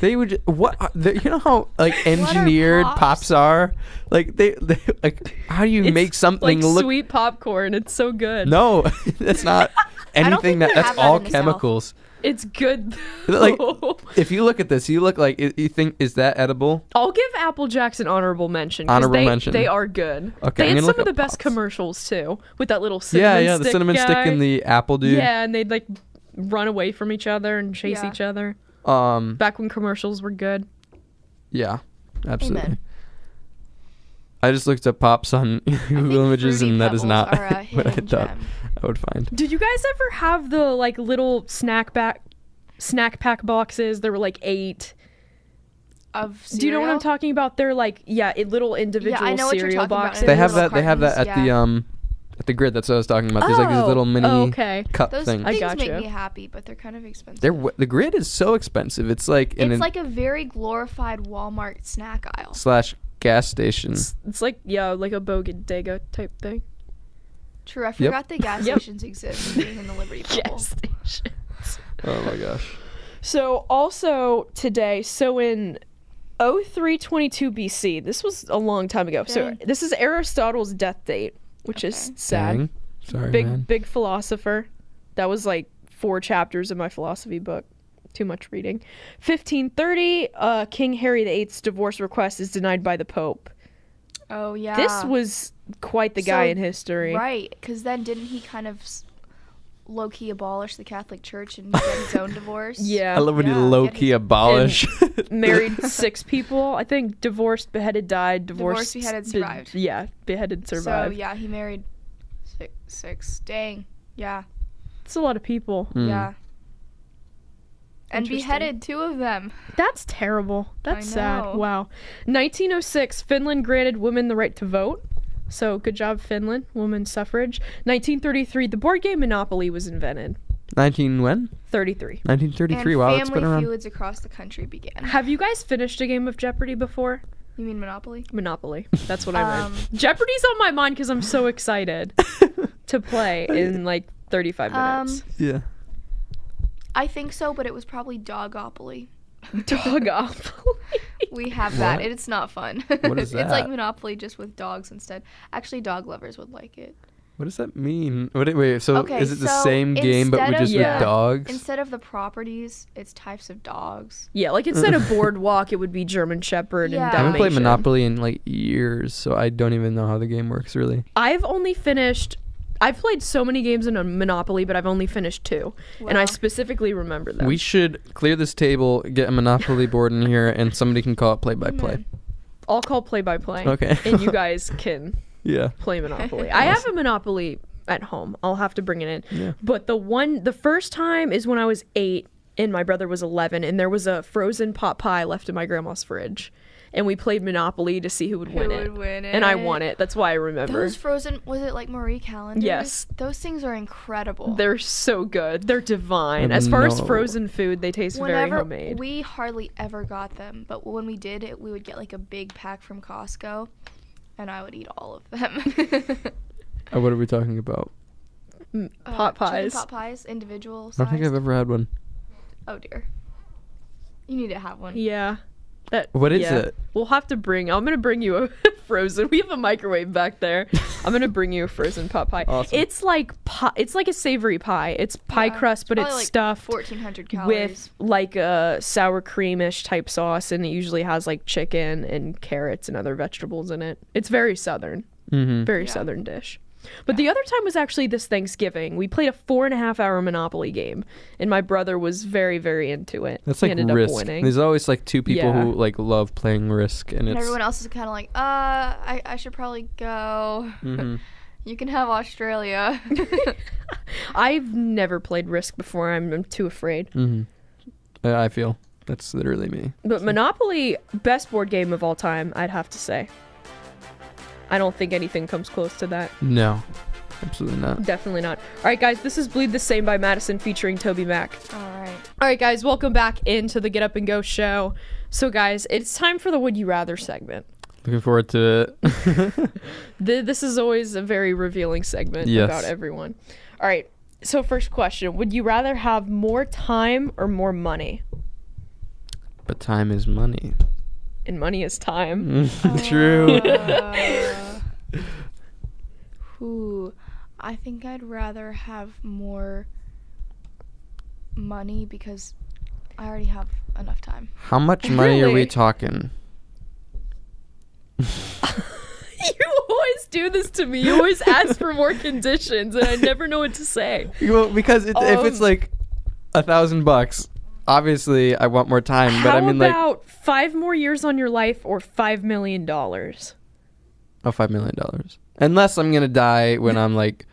they would. You know how like engineered Pops? pops are? Like they like how do you make something like look? sweet popcorn. It's so good. No, that's not anything. think we That's have that all in the South. chemicals. It's good. Like though. if you look at this, you look like you think is that edible? I'll give Apple Jacks an honorable mention. 'Cause Honorable mention. They are good. Okay, They I'm had gonna some look of the up best Pops. commercials too, with that little cinnamon Yeah, stick the cinnamon stick guy. and the apple dude. Yeah, and they'd like run away from each other and chase Yeah. each other. Um. Back when commercials were good. Yeah. Absolutely. Amen. I just looked up Pops on Google Images, Fruity and that is Pebbles not are a what I hidden thought gem. I would find. Did you guys ever have the like little snack pack boxes? There were like 8. Of Do you know what I'm cereal? talking about? They're like little individual I know what you're cereal talking about. boxes. They They have little that. They have that cartons, at the grid. That's what I was talking about. There's like these little mini okay. cup Those things. I things gotcha. make me happy, but they're kind of expensive. The grid is so expensive. It's like It's like a very glorified Walmart snack aisle. slash gas station. It's like like a bodega type thing. True, I forgot that gas Yep. stations exist being in the Liberty Bubble. Gas stations. Oh my gosh. So also today, in 0322 BC, this was a long time ago. So Dang. this is Aristotle's death date, which is sad. Dang. Sorry, man. Big philosopher. That was like 4 chapters of my philosophy book. Too much reading. 1530, King Harry VIII's divorce request is denied by the Pope. Oh yeah. This was quite the guy in history. Right, because then didn't he kind of low-key abolish the Catholic Church and get his own divorce? Yeah. I love when you Yeah, low get key his- abolish. Married 6 people. I think divorced, beheaded, died. Divorced, beheaded, survived. beheaded, So survived. yeah, he married six. Dang. Yeah. It's a lot of people. Yeah. And Interesting. beheaded 2 of them. That's terrible. That's sad. know. Wow. 1906, Finland granted women the right to vote. So good job, Finland. Women's suffrage. 1933, the board game Monopoly was invented. 19 when? 33. 1933. And Wow, it's been family around. feuds across the country began. Have you guys finished a game of Jeopardy before? You mean Monopoly? Monopoly. That's what I meant. Jeopardy's on my mind because I'm so excited to play in like 35 minutes. Yeah. I think so, but it was probably Dogopoly. Dogopoly. We have that. What? It's not fun. What is It's like that? Monopoly just with dogs instead. Actually, dog lovers would like it. What does that mean? Wait, so Okay, is it the so same game but instead with of just the- with dogs? Instead of the properties, it's types of dogs. Yeah, like instead of Boardwalk, it would be German Shepherd Yeah. and I haven't played Dalmatian. Monopoly in like years, so I don't even know how the game works really. I've played so many games in a Monopoly, but I've only finished 2. And I Wow. specifically remember them. We should clear this table, get a Monopoly board in here, and somebody can call it play-by-play. I'll call play-by-play. Okay. And you guys can Yeah. play Monopoly. I have a Monopoly at home. I'll have to bring it in. Yeah. But the first time is when I was 8 and my brother was 11, and there was a frozen pot pie left in my grandma's fridge. And we played Monopoly to see who would win it. And I won it. That's why I remember. Those frozen, was it like Marie Callender's? Yes. Those things are incredible. They're so good. They're divine. I As far as know. frozen food, they taste very Whenever homemade. we hardly ever got them, but when we did it, we would get like a big pack from Costco, and I would eat all of them. What are we talking about? Pot chicken pies. pot pies, individual I don't think sized. I've ever had one. Oh dear. You need to have one. Yeah. What is it? I'm gonna bring you a frozen. We have a microwave back there. I'm gonna bring you a frozen pot pie. Awesome. It's like it's like a savory pie. It's pie Yeah. crust, but Probably it's like stuffed 1,400 calories. with like a sour creamish type sauce, and it usually has like chicken and carrots and other vegetables in it. It's very southern, very southern dish. But the other time was actually this Thanksgiving. We played a 4.5-hour Monopoly game, and my brother was very, very into it. That's He like ended up Risk. winning. There's always like 2 people Yeah. who like love playing Risk, and And it's everyone else is kind of like, I should probably go. You can have Australia. I've never played Risk before. I'm too afraid. I feel that's literally me. But Monopoly, best board game of all time, I'd have to say. I don't think anything comes close to that. No, absolutely not. Definitely not. All right, guys, this is Bleed the Same by Madison featuring Toby Mac. All right. All right, guys, welcome back into the Get Up and Go show. So, guys, it's time for the Would You Rather segment. Looking forward to it. This is always a very revealing segment Yes. about everyone. All right, so first question. Would you rather have more time or more money? But time is money. And money is time. True. Ooh, I think I'd rather have more money because I already have enough time. How much money are we Really? talking? You always do this to me. You always ask for more conditions, and I never know what to say. Well, because if it's like $1,000, obviously I want more time. But How I mean, like, about 5 more years on your life or $5 million? $5 million. Unless I'm gonna die when I'm like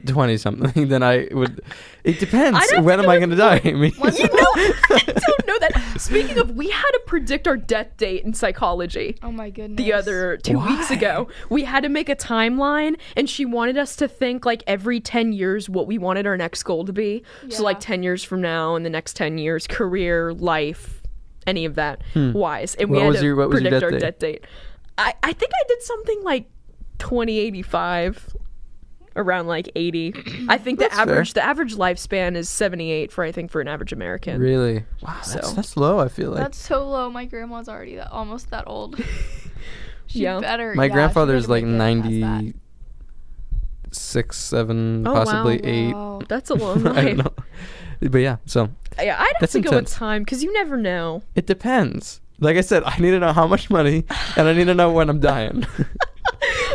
20 something, then I would. It depends. I'd have When to am go I with gonna die? I mean, You know, I don't know that. Speaking of, we had to predict our death date in psychology. Oh my goodness. The other 2 weeks ago, we had to make a timeline, and she wanted us to think like every 10 years what we wanted our next goal to be. So like 10 years from now, in the next 10 years, career, life, any of that wise. And we What had was to your predict death our date? death date. I think I did something like 2085. Around like 80. I think the average lifespan is 78 for an average American. really? Wow, So- that's low. I feel like That's so low. My grandma's already almost that old. She Yeah. better. my yeah, she grandfather's better like make it past that. 96, 7, Oh, possibly wow. 8. Wow. That's a long I don't life. know. But yeah, so Yeah, I'd have That's to go with intense. time because you never know. it depends. Like I said, I need to know how much money, and I need to know when I'm dying.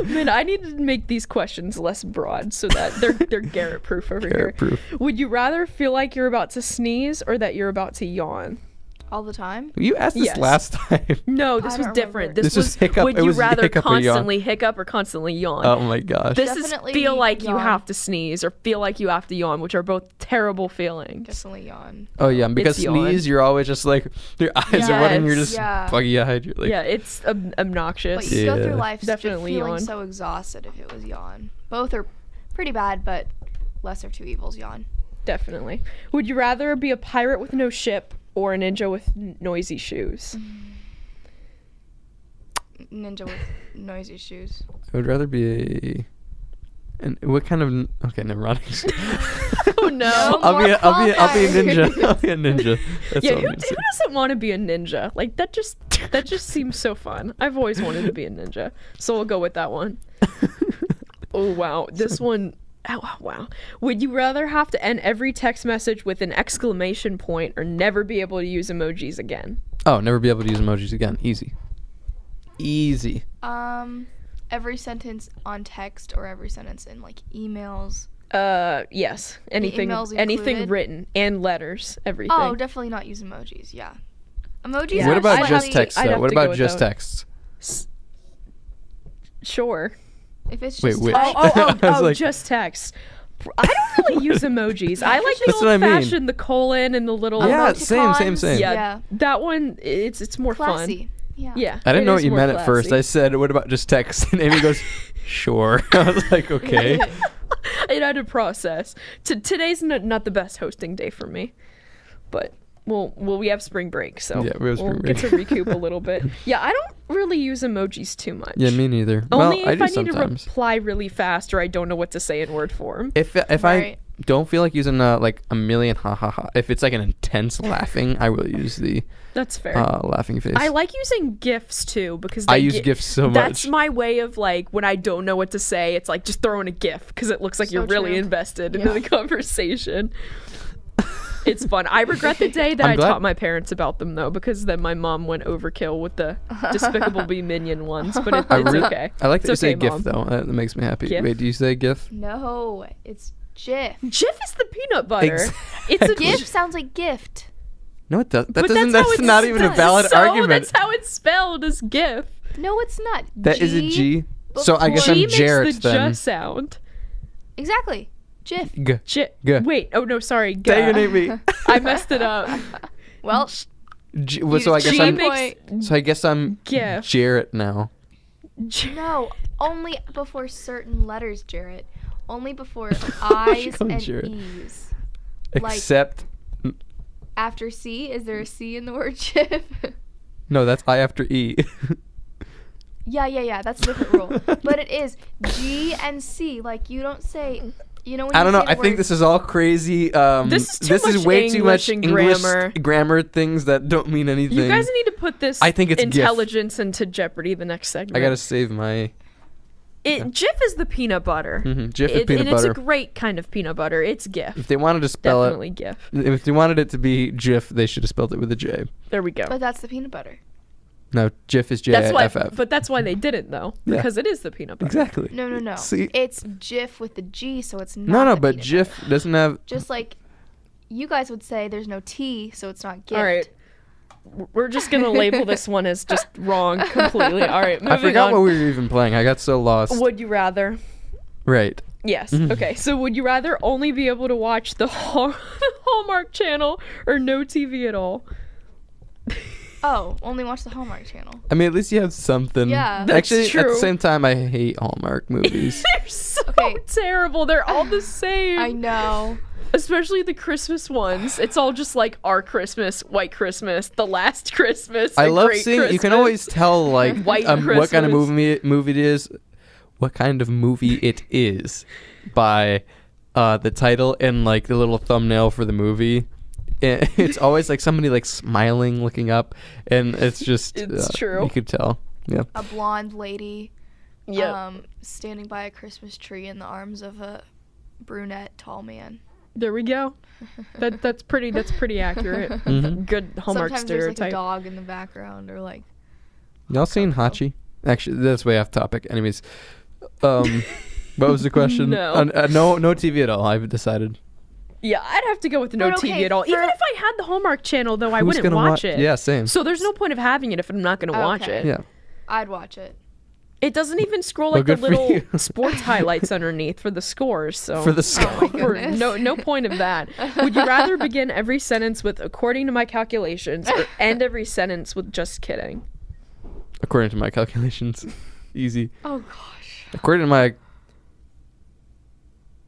Man, I need to make these questions less broad so that they're Garrett proof over Garrett here. proof. Would you rather feel like you're about to sneeze or that you're about to yawn? All the time. You asked this Yes. last time. No, this I was don't different. remember. This This was was hiccup- would it you was rather hiccup or yawn? constantly hiccup or constantly yawn? Oh my gosh. This is Definitely feel like you yawn. have to sneeze or feel like you have to yawn, which are both terrible feelings. Definitely yawn. Oh yeah, because It's yawn. sneeze, you're always just like your eyes are watering. You're Yes. just Yeah. buggy eyed. You're like, Yeah, it's obnoxious. But you go Yeah. through life Definitely feeling yawn. so exhausted if it was yawn. Both are pretty bad, but lesser two evils yawn. Definitely. Would you rather be a pirate with no ship or a ninja with noisy shoes? Ninja with noisy shoes. I would rather be a. And what kind of? Okay, never mind. Oh no. I'll be a Mortal ninja. I'll be a ninja. That's Yeah, all who I'm gonna say. doesn't want to be a ninja? Like that just seems so fun. I've always wanted to be a ninja, so we'll go with that one. Oh wow, this one. Oh wow. Would you rather have to end every text message with an exclamation point or never be able to use emojis again? Oh, never be able to use emojis again. Easy. Easy. Every sentence on text or every sentence in like emails. Yes. Anything emails anything included? written and letters, everything. Oh, definitely not use emojis. Yeah. Emojis. Yeah. are What about I'd just slightly- text I'd though? have What to go about with just that. text? Sure. If it's Wait, just wait. text, I was like- just text. I don't really use emojis. I like the That's what I mean. old-fashioned, the colon and the little. Yeah, same. emoticons, Yeah, Yeah. that one. It's more Classy. fun. Yeah. Yeah. I didn't it know is what you more meant at first. I classy. said, "What about just text?" And Amy goes, "Sure." I was like, "Okay." I had to process. Today's not the best hosting day for me, but we have spring break, so Yeah, we have spring we'll get to break. recoup a little bit. Yeah, I don't really use emojis too much. Yeah, me neither. Only well, I if do I need sometimes. to reply really fast or I don't know what to say in word form. If I Right. don't feel like using like a million ha ha ha, if it's like an intense laughing, I will use the That's fair. laughing face. I like using GIFs too because I they use GIFs so That's much. my way of like when I don't know what to say, it's like just throwing a GIF because it looks like So you're really true. invested into Yeah. the conversation. It's fun. I regret the day that I'm I glad- taught my parents about them though because then my mom went overkill with the Despicable Me minion ones, but it's okay. I like that you It's say okay, GIF Mom. though. That makes me happy. GIF? Wait, do you say GIF? No, it's GIF. Jif is the peanut butter. Exactly. It's a GIF sounds like gift. No, it doesn't. but That doesn't. that's how That's it's not even a spelled. valid So argument. That's how it's spelled as GIF. No, it's not. That is a G. So I guess before- I'm G makes Jarrett the then. J sound. Exactly. GIF. G. G. Wait. Oh no, sorry. G. Dang it, Amy. I messed it up. Well, G. Well, so I guess G I'm. makes So I guess I'm GIF. Jarrett now. No, only before certain letters, Jarrett. Only before I's calling and Jarrett? E's. Except After C, is there a C in the word Jif? no, that's I after E. Yeah. That's a different rule. But it is G and C. Like, you don't say. You know when I you don't know. say the I think word- this is all crazy. This is too much way too much English and English grammar. grammar things that don't mean anything. You guys need to put this I think it's GIF. intelligence into Jeopardy the next segment. I gotta save my Jif is the peanut butter. Jif is peanut and butter. it's a great kind of peanut butter. It's GIF. If they wanted to spell Definitely GIF. if they wanted it to be Jif, they should have spelled it with a J. There we go. But that's the peanut butter. No, Jif is That's why, JIFF. but that's why they didn't though, Yeah. because it is the peanut butter. Exactly. No. See? It's Jif with the G, so it's not. No, the but peanut Jif butter. doesn't have. Just like you guys would say, there's no T, so it's not gift. All right, we're just gonna label this one as just wrong completely. All right, moving I forgot on. what we were even playing. I got so lost. Would you rather? Right. Yes. Okay. So would you rather only be able to watch the Hallmark Channel or no TV at all? Oh, only watch the Hallmark Channel. I mean, at least you have something. Yeah. That's Actually, at true. the same time, I hate Hallmark movies. They're so Okay. terrible. They're all the same. I know. Especially the Christmas ones. It's all just like Our Christmas, White Christmas, The Last Christmas. I A love Great seeing. You can Christmas. always tell like White what kind of Christmas. movie it is, what kind of movie it is, by the title and like the little thumbnail for the movie. It's always like somebody like smiling, looking up, and it's just It's true. You could tell. Yeah. A blonde lady Yep. standing by a Christmas tree in the arms of a brunette tall man. There we go. That's pretty accurate. Mhm. Good Hallmark Sometimes there's like a stereotype. dog in the background or like Y'all seen Hachi? Actually, that's way off topic. Anyways, what was the question? No. No TV at all. I've decided. Yeah, I'd have to go with no But TV okay, at all. for- Even if I had the Hallmark Channel, though, I Who's wouldn't gonna watch wa- it. Yeah, same. So there's no point of having it if I'm not going to watch Okay. it. Yeah. I'd watch it. It doesn't even scroll Well, like the good for little you. sports highlights underneath for the scores. So For the Oh score. my for goodness. no point of that. Would you rather begin every sentence with "according to my calculations" or end every sentence with "just kidding"? According to my calculations, easy. Oh gosh. According to my.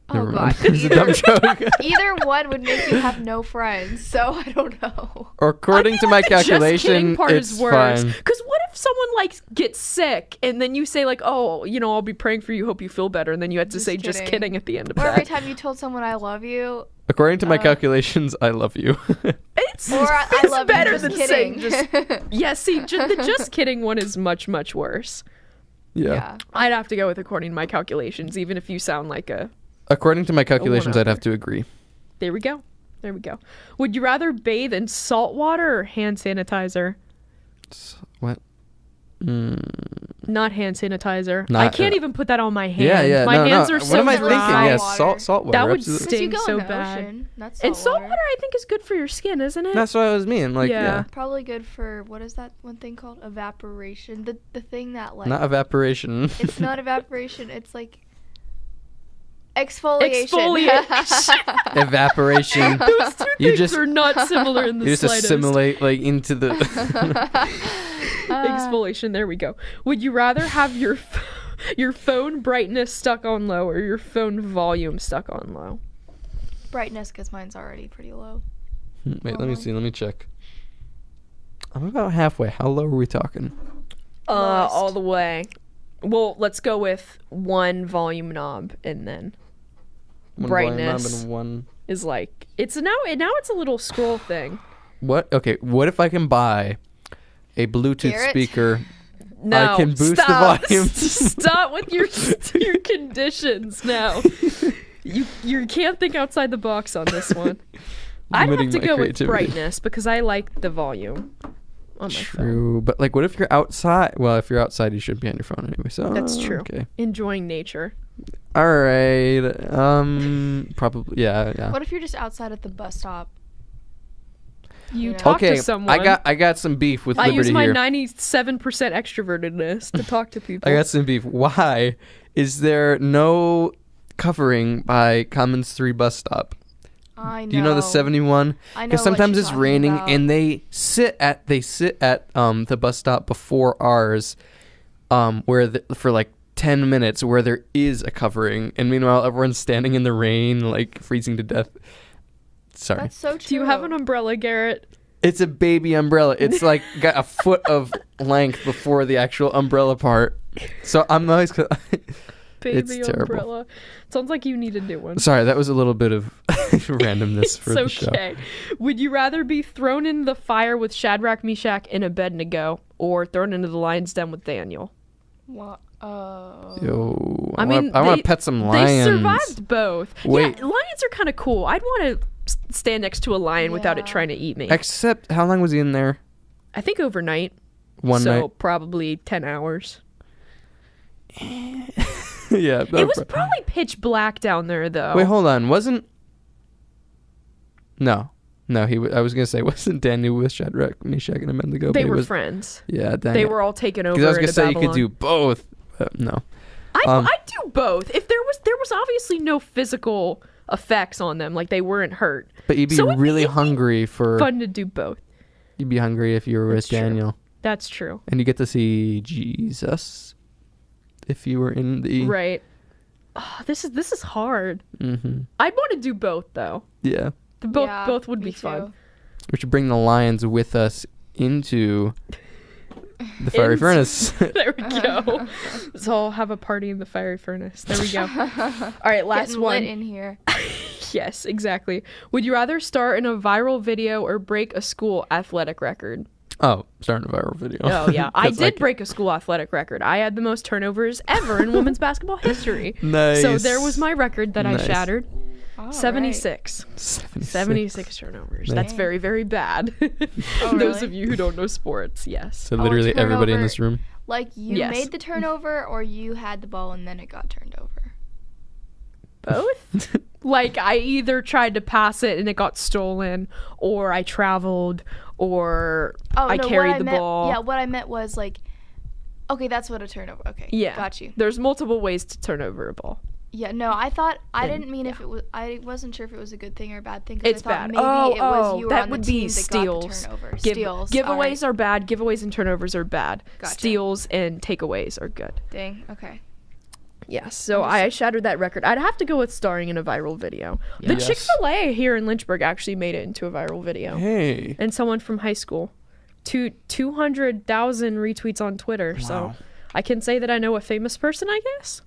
Oh Never mind. gosh. It's a dumb joke. Either one would make you have no friends, so I don't know. Or according to my The just kidding calculation, part it's is worse. fine. Because what if someone like gets sick and then you say like, "Oh, you know, I'll be praying for you. Hope you feel better," and then you had to Just say "just kidding. kidding" at the end of Or every that. time you told someone I love you, According to my calculations, I love you. It's or I it's love better you, just than kidding. saying just. Yeah, see, the just kidding one is much worse. Yeah. Yeah. I'd have to go with according to my calculations, even if you sound like a. According to my calculations, I'd one-upper. have to agree. There we go. There we go. Would you rather bathe in salt water or hand sanitizer? What? Not hand sanitizer. I Not- can't even put that on my hand. Yeah, yeah. My no, hands no. are What so am I dry. thinking? Yeah, Water. salt water. That would absolutely. Because you stink go so in the bad. ocean. That's And salt salt water, I think, is good for your skin, isn't it? That's what I was meaning. Like, Yeah. yeah. Probably good for what is that one thing called? Evaporation. The thing that like Not evaporation. it's not evaporation. It's like exfoliation. Exfoliation. Evaporation. Those two You things just- are not similar in the You just slightest. assimilate like into the. Exfoliation. There we go. Would you rather have your your phone brightness stuck on low or your phone volume stuck on low? Brightness, because mine's already pretty low. Wait, let me see. Let me check. I'm about halfway. How low are we talking? Lowest. All the way. Well, let's go with one volume knob and then One volume knob Brightness. and one. is like it's now it's a little scroll thing. What? Okay. What if I can buy a Bluetooth Garrett? speaker? No, can boost the stop. volume. Stop with your conditions now. You can't think outside the box on this one. I'd have Limiting to my go with creativity. brightness because I like the volume on my phone. True, but like, what if you're outside? Well, if you're outside, you shouldn't be on your phone anyway. So That's true. Okay. Enjoying nature. All right. Probably. Yeah. What if you're just outside at the bus stop? You Yeah. talk Okay. to someone. I got some beef with I Liberty use my here. 97% extrovertedness to talk to people. I got some beef. Why is there no covering by Commons 3 bus stop? I know. Do you know the 71? I know Because what sometimes you're it's talking raining about. and they sit at the bus stop before ours, where for like 10 minutes where there is a covering, and meanwhile everyone's standing in the rain, like freezing to death. Sorry. That's so true. Do you have an umbrella, Garrett? It's a baby umbrella. It's like got a foot of length before the actual umbrella part. So I'm always... Baby It's terrible. umbrella. Sounds like you need a new one. Sorry, that was a little bit of randomness for the It's show. okay. Would you rather be thrown into the fire with Shadrach, Meshach, and Abednego, or thrown into the lion's den with Daniel? What? Yo, I want to pet some lions. They survived both. Wait. Yeah, lions are kind of cool. I'd want to stand next to a lion without it trying to eat me. Except, how long was he in there? I think overnight. One so night? probably 10 hours. Yeah. It was probably pitch black down there, though. Wait, hold on. Wasn't... No. I was going to say, wasn't Daniel with Shadrach, Meshach, and Abednego? They but he were was, friends. Yeah, Daniel. They were all taken over. Because I was going to say Babylon. you could do both. But no. I'd do both. If there was obviously no physical effects on them, like they weren't hurt. But you'd be So it'd really hungry for... Fun to do both. You'd be hungry if you were That's with true. Daniel. That's true. And you get to see Jesus if you were in the... Right. Oh, this is hard. Mm-hmm. I'd want to do both though. Yeah. Both would be me fun. too. We should bring the lions with us into the fiery furnace. There we go. So I'll have a party in the fiery furnace. There we go. All right, last Getting one. lit in here. Yes, exactly. Would you rather star in a viral video or break a school athletic record? Oh, starting a viral video. Oh yeah, I 'Cause, did like, break a school athletic record. I had the most turnovers ever in women's basketball history. Nice. So there was my record that I Nice. shattered. All 76. 76 turnovers. That's Dang. very, very bad. Oh, Those really? of you who don't know sports, yes. So literally everybody in turnover- this room. Like you Yes. made the turnover, or you had the ball and then it got turned over. Both? Like I either tried to pass it and it got stolen, or I traveled, or I carried the ball. Yeah, what I meant was like, okay, that's what a turnover. Okay, Yeah. got you. There's multiple ways to turn over a ball. Yeah, no, I thought I Then, didn't mean if yeah. it was. I wasn't sure if it was a good thing or a bad thing. 'Cause It's I thought bad. Maybe it was you were that on would the be team that steals. got the turnover. Give- Steals. Giveaways All right. are bad. Giveaways and turnovers are bad. Gotcha. Steals and takeaways are good. Dang. Okay. Yes, so I shattered that record. I'd have to go with starring in a viral video. The Yes. Chick-fil-A here in Lynchburg actually made it into a viral video. Hey. And someone from high school. 200,000 retweets on Twitter. So I can say that I know a famous person, I guess.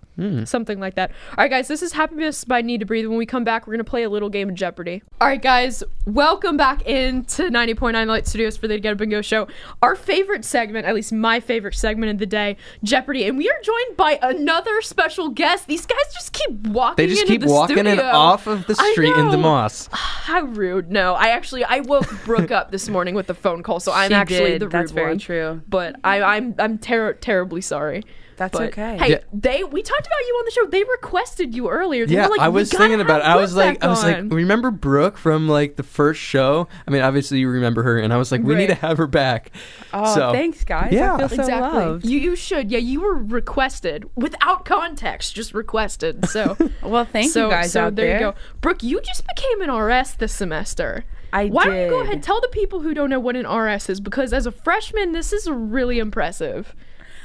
Something like that. All right, guys, this is Happiness by Need to Breathe. When we come back, we're going to play a little game of Jeopardy. All right, guys, welcome back into 90.9 Light Studios for the Get Up and Go show. Our favorite segment, at least my favorite segment of the day, Jeopardy. And we are joined by another special guest. These guys just keep walking They just into keep the walking in studio. off of the I street in the know. moss. How rude. No, I woke Brooke up this morning with a phone call, so I'm actually the rude That's very one. true. But I'm terribly sorry. That's But, okay. Hey, we talked about you on the show. They requested you earlier. They Yeah, were like, I "We was gotta thinking about it. have I was Brooke like, back on." remember Brooke from like the first show? I mean, obviously you remember her, and I was like, we need to Right. have her back. Oh, So, thanks, guys. yeah. I feel so Exactly. loved. You should. Yeah, you were requested without context, just requested. So Well, thank you guys so out there. there. You go. Brooke, you just became an RS this semester. I Why don't you go did. ahead and tell the people who don't know what an RS is? Because as a freshman, this is really impressive.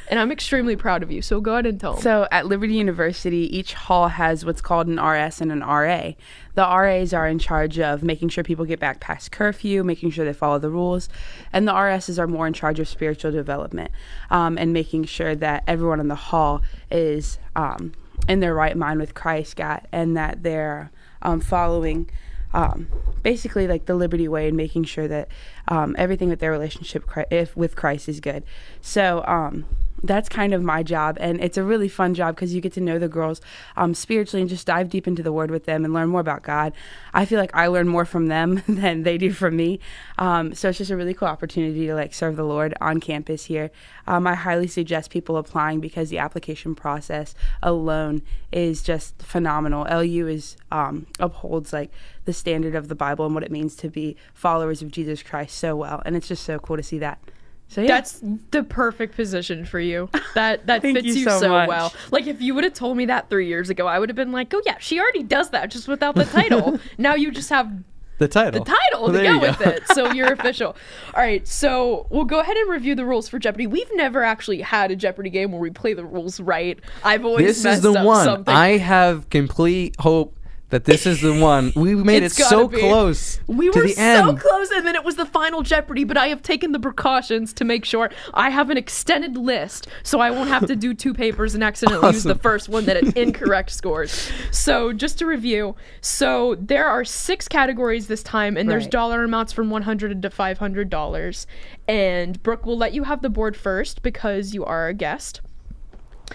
And I'm extremely proud of you. So go ahead and tell them. So at Liberty University, each hall has what's called an RS and an RA. The RAs are in charge of making sure people get back past curfew, making sure they follow the rules, and the RSs are more in charge of spiritual development and making sure that everyone in the hall is in their right mind with Christ, God, and that they're following basically like the Liberty way and making sure that everything with their relationship with Christ is good. So that's kind of my job, and it's a really fun job because you get to know the girls spiritually and just dive deep into the Word with them and learn more about God. I feel like I learn more from them than they do from me, so it's just a really cool opportunity to like serve the Lord on campus here. I highly suggest people applying because the application process alone is just phenomenal. LU is upholds like the standard of the Bible and what it means to be followers of Jesus Christ so well, and it's just so cool to see that. So yeah. That's the perfect position for you. That Thank fits you you so so much. well. Like if you would have told me that 3 years ago, I would have been like, "Oh yeah, she already does that just without the title." Now you just have The title. The title to There go you with go. it. So you're official. All right, so we'll go ahead and review the rules for Jeopardy. We've never actually had a Jeopardy game where we play the rules right. I've always This messed is the up one. something. I have complete hope that this is the one. We made It's it so gotta be. close We to were the so end. close, and then it was the final Jeopardy, but I have taken the precautions to make sure I have an extended list so I won't have to do 2 papers and accidentally use the Awesome. first one that it incorrect scores. So just to review, so there are 6 categories this time, and there's Right. dollar amounts from $100 to $500. And Brooke will let you have the board first because you are a guest.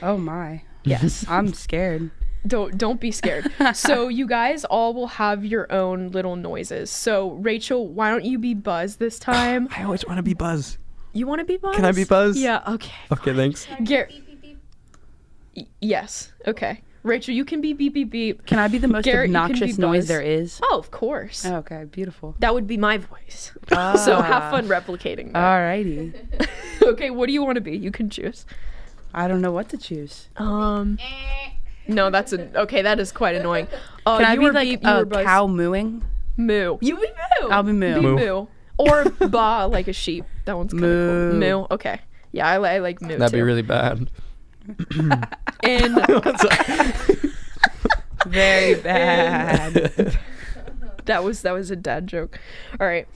Oh my. Yes. I'm scared. Don't be scared. So you guys all will have your own little noises. So Rachel, why don't you be Buzz this time? I always want to be Buzz. You want to be Buzz? Can I be Buzz? Yeah. Okay. Okay, thanks. Yes. Okay. Rachel, you can be beep beep beep. Can I be the most Garrett, you can be obnoxious noise Buzz. there is? Oh, of course. Okay, beautiful. That would be my voice. So have fun replicating that. Alrighty. Okay. What do you want to be? You can choose. I don't know what to choose. No, that's okay. That is quite annoying. Can I you be were like beep, you a were Buzz. cow mooing? Moo. You be moo. I'll be moo. Be Moo. moo. Or ba like a sheep. That one's kind of cool. Moo. Moo. Okay. Yeah, I like moo. That'd be too. really bad. And Very bad. that was a dad joke. All right.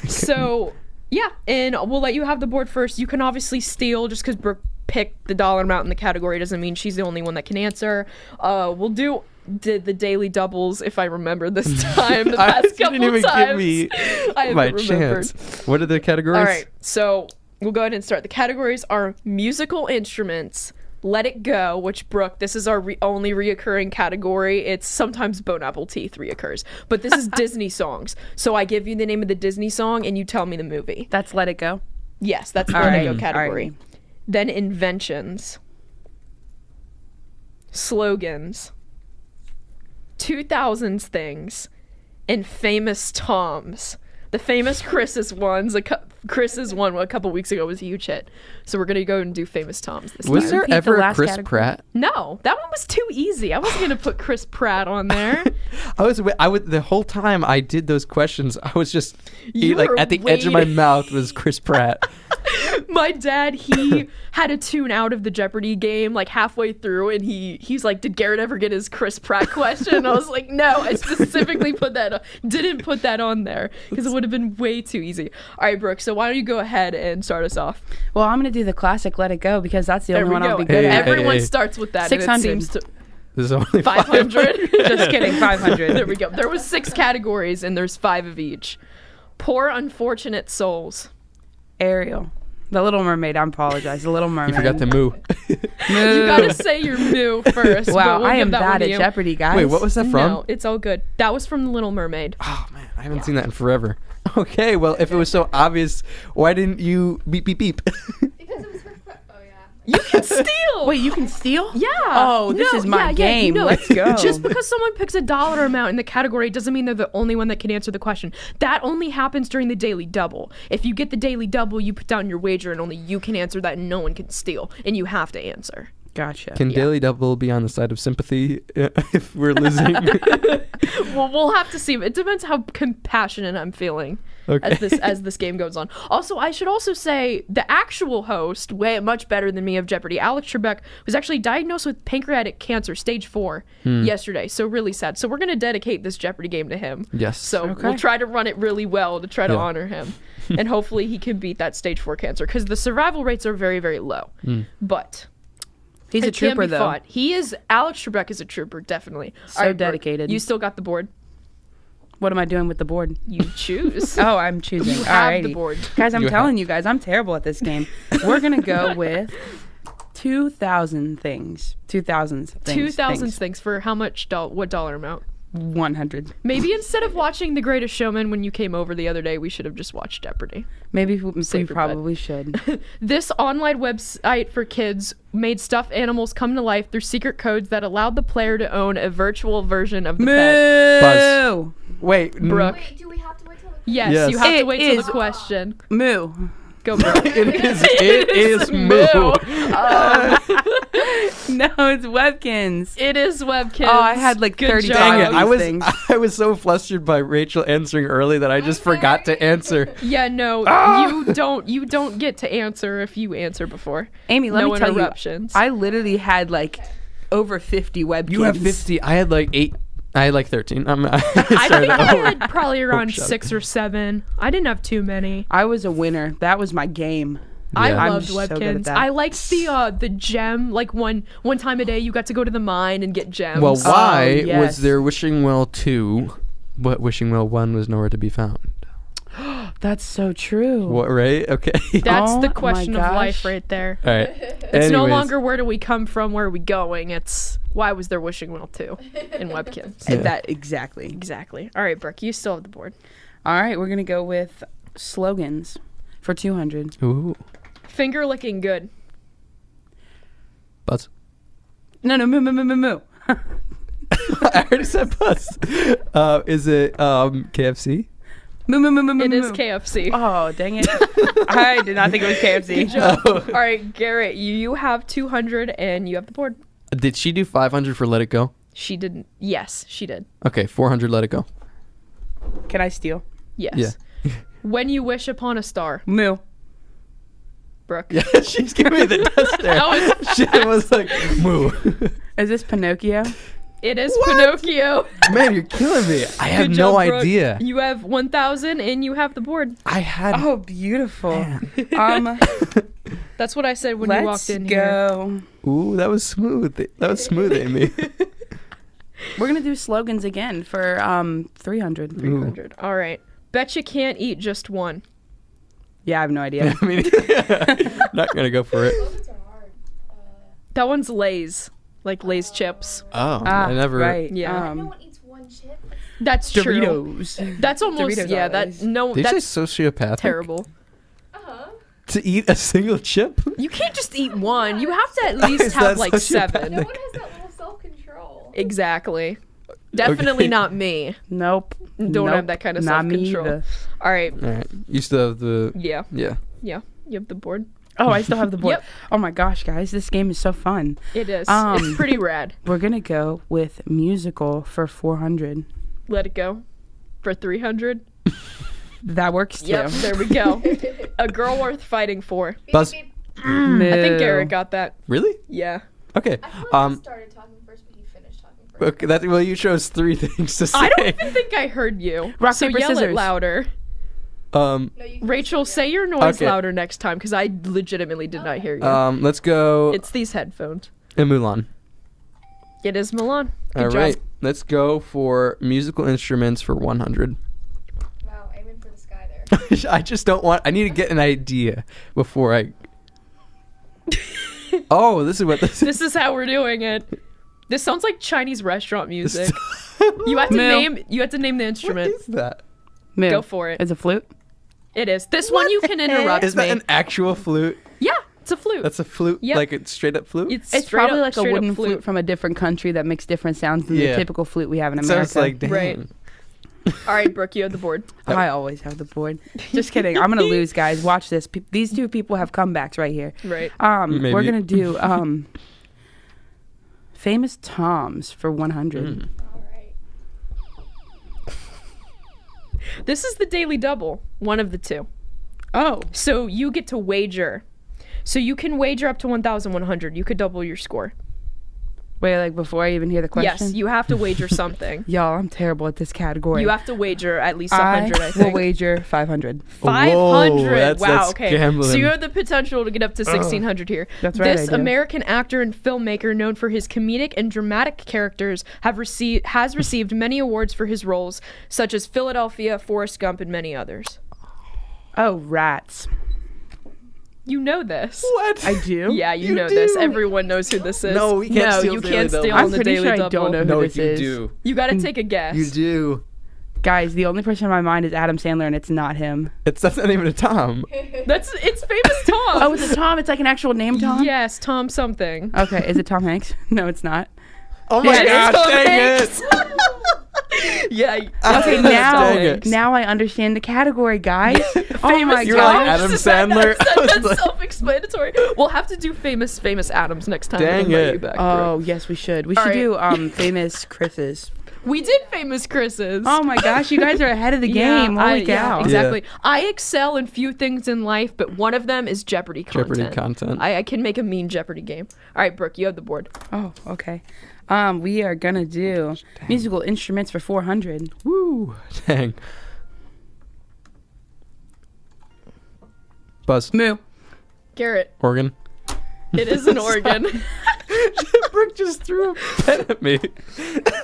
So yeah, and we'll let you have the board first. You can obviously steal just because Brooke picked the dollar amount in the category doesn't mean she's the only one that can answer. We'll do the daily doubles if I remember this time. The past You couple didn't even times. give me I haven't my remembered. chance. What are the categories? All right, so we'll go ahead and start. The categories are musical instruments, Let It Go, which Brooke, this is our only reoccurring category. It's sometimes Bone Apple Teeth reoccurs, but this is Disney songs. So I give you the name of the Disney song and you tell me the movie. That's Let It Go. Yes, that's the All Let right, It Go category. all right. Then inventions, slogans, 2000s things, and famous Toms. The famous Chris's ones. Chris's one a couple weeks ago was a huge hit. So we're going to go and do famous Toms this Was time. there Repeat the ever a last Chris category. Pratt? No, that one was too easy. I wasn't going to put Chris Pratt on there. I would the whole time I did those questions. I was just You like were at the edge of my waiting. mouth was Chris Pratt. My dad, he had to tune out of the Jeopardy game like halfway through, and he's like, "Did Garrett ever get his Chris Pratt question?" I was like, "No, I specifically didn't put that on there because it would have been way too easy." All right, Brooke. So why don't you go ahead and start us off? Well, I'm gonna do the classic Let It Go because that's the There only we one I'll go. be good at. Everyone Hey. starts with that. 600. And it seems to There's only 500. Just kidding, 500. There we go. There was 6 categories, and there's 5 of each. Poor unfortunate souls. Ariel. The Little Mermaid, I apologize. The Little Mermaid. You forgot to moo. You gotta say your moo first. Wow, but we'll I give am that one bad to at you. Jeopardy, guys. Wait, what was that from? No, it's all good. That was from The Little Mermaid. Oh man, I haven't seen that in forever. Okay, well if it was so obvious, why didn't you beep beep beep? Because it was for. Oh, yeah. You can steal. Wait, you can steal? Yeah. Oh, this is my game. Let's go. Just because someone picks a dollar amount in the category doesn't mean they're the only one that can answer the question. That only happens during the daily double. If you get the daily double, you put down your wager and only you can answer that and no one can steal. And you have to answer. Gotcha. Can Daily Double be on the side of sympathy if we're losing? Well, we'll have to see. It depends how compassionate I'm feeling Okay. as this game goes on. Also, I should also say the actual host, way much better than me of Jeopardy, Alex Trebek, was actually diagnosed with pancreatic cancer, stage 4, yesterday. So really sad. So we're gonna dedicate this Jeopardy game to him. Yes. So Okay. we'll try to run it really well to try to Yeah. honor him, and hopefully he can beat that stage 4 cancer because the survival rates are very, very low. But He's a it can trooper, be though. fought. He is. Alex Trebek is a trooper, definitely. So All right, Brooke, dedicated. You still got the board. What am I doing with the board? You choose. Oh, I'm choosing. You have Alrighty. the board. Guys, I'm You telling you guys, I'm terrible at this game. We're going to go with 2,000 things. 2,000 things. 2,000 things for how much? What dollar amount? 100. Maybe instead of watching The Greatest Showman when you came over the other day, we should have just watched Jeopardy. Maybe we Safer bet. probably should. This online website for kids made stuffed animals come to life through secret codes that allowed the player to own a virtual version of the pet. Moo! Wait, Brooke. Wait, do we have to wait till the. Yes, Yes. you have to It wait till is- the question. Moo. Go, Brooke. it is moo. No, it's Webkins. It is Webkins. Oh, I had like Good 30 job. Dang it! of these things. I was so flustered by Rachel answering early that I just forgot to answer. Yeah, no, you don't get to answer if you answer before. Amy, let No me tell you, interruptions. I literally had like over 50 Webkins. You have 50. I had like 8. I had like 13. I think I had probably around 6 or 7. I didn't have too many. I was a winner. That was my game. I Yeah. loved I'm so good at Webkins. that. I liked the gem. Like one time a day, you got to go to the mine and get gems. Well, why yes. was there Wishing Well 2, but Wishing Well 1 was nowhere to be found? That's so true. What, right? Okay. That's Oh the my question of life gosh. right there. All right. It's no longer where do we come from, where are we going? It's why was there Wishing Well 2 in Webkins? Yeah. That exactly. Exactly. All right, Brooke, you still have the board. All right, we're gonna go with slogans for 200. Ooh. Finger licking good. Buzz. No, moo, moo, moo, moo, moo. I already said Buzz. Is it KFC? Moo, moo, moo, moo, moo, It is moo. KFC. Oh, dang it. I did not think it was KFC. All right, Garrett, you have 200 and you have the board. Did she do 500 for Let It Go? She didn't. Yes, she did. Okay, 400 Let It Go. Can I steal? Yes. Yeah. When you wish upon a star, Moo. Brooke. Yeah, she's giving me the dust there. That She was like, moo. Is this Pinocchio? It is Pinocchio. Man, you're killing me. I have Good no job, Brooke. idea. You have 1,000 and you have the board. I had. Oh, beautiful. That's what I said when you walked Let's in here. go. Ooh, that was smooth. That was smooth, Amy. We're gonna do slogans again for 300. 300. All right. Bet you can't eat just one. Yeah, I have no idea. I mean, not gonna go for it. Slogans are hard. That one's Lay's. Like Lay's chips. Oh, I never. Right. Yeah. No one eats one chip. That's true. Doritos. That's almost Doritos yeah. always. That no. Did you That's say sociopathic? terrible. Uh-huh. To eat a single chip? You can't just eat one. You have to at Is least have that like sociopathic? 7. No one has that little self-control. Exactly. Definitely Okay. not me. Nope. Don't Nope. have that kind of Not me self-control. either. All right. All right. You still have the. Yeah. Yeah. Yeah. You have the board. Oh, I still have the board. Yep. Oh my gosh, guys, this game is so fun. It is. Um, It's pretty rad. We're gonna go with musical for 400. Let it go. For 300. That works too. Yep. There we go. A girl worth fighting for. Buzz. Beep, beep. Moo. I think Garrett got that. Really? Yeah. Okay. I feel like he started talking first, but he finished talking first. Okay. That. Well, you chose 3 things to say. I don't even think I heard you. Rock, so paper, yell it scissors. louder. Um. No, you can Rachel, say your noise Okay. louder next time because I legitimately did not hear you. Let's go. It's these headphones. Mulan. It is Milan. Good All job. right. Let's go for musical instruments for 100. Wow, aiming for the sky there. I just don't want. I need to get an idea before I. Oh, this is what this is. This is how we're doing it. This sounds like Chinese restaurant music. You have to Moo. name. You have to name the What instrument. is that? Moo. Go for it. It's a flute. It is. This one you can interrupt Is me. that an actual flute? Yeah, it's a flute. That's a flute? Yep. Like a straight up flute? It's It's straight probably up- like a straight up wooden flute from a different country that makes different sounds than Yeah. the typical flute we have in It America. sounds like, dang. Right. All right, Brooke, you have the board. I always have the board. Just kidding. I'm gonna lose, guys. Watch this. These two people have comebacks right here. Right. We're Maybe. gonna do famous Toms for 100. All right. This is the daily double. One of the two. Oh, So you get to wager. So you can wager up to 1,100. You could double your score. wait, like before I even hear the question. Yes, you have to wager something. Y'all, I'm terrible at this category. You have to wager at least 100, I will think. wager 500. 500. Whoa, wow, that's okay. gambling. So you have the potential to get up to 1,600 here. That's right, This I do. American actor and filmmaker, known for his comedic and dramatic characters, has received many awards for his roles, such as Philadelphia, Forrest Gump, and many others. Oh, rats. You know this. What? I do. Yeah, you You know this. do. Everyone knows who this is. No, we can't No, steal you Daily can't Double. steal I'm on the pretty Daily sure I Double. don't know who No, this you is. do. You gotta take a guess. You do. Guys, the only person in my mind is Adam Sandler, and it's not him. That's not even a Tom. It's famous Tom. Oh, it's a Tom. It's like an actual name, Tom. Yes, Tom something. Okay, is it Tom Hanks? No, it's not. Oh my Yeah, it is gosh, Tom dang Hanks. it. Yeah. Okay, Dang it. now I understand the category, guys. Oh my You were like god. Adam Sandler. I was That's like- self-explanatory. We'll have to do famous Adams next time. Dang and invite it. you back, Oh, Brooke. yes, we should. We All should right. do famous Chris's. We did famous Chris's. Oh my gosh, you guys are ahead of the game. Holy cow. exactly. I excel in few things in life, but one of them is Jeopardy content. Jeopardy content. I can make a mean Jeopardy game. All right, Brooke, you have the board. Oh, okay. We are gonna do musical instruments for 400. Woo. Dang. Buzz. Moo. Garrett, Organ. it is an organ. Brooke just threw a pen at me.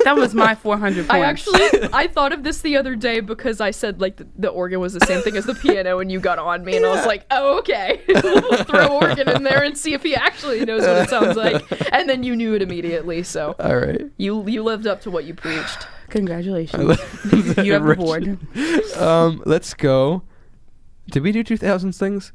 That was my 400 points. I thought of this the other day because I said like the organ was the same thing as the piano, and you got on me, and I was like, oh okay, we'll throw organ in there and see if he actually knows what it sounds like, and then you knew it immediately. So All right. you lived up to what you preached. Congratulations. You have the board. Let's go. Did we do 2000s things?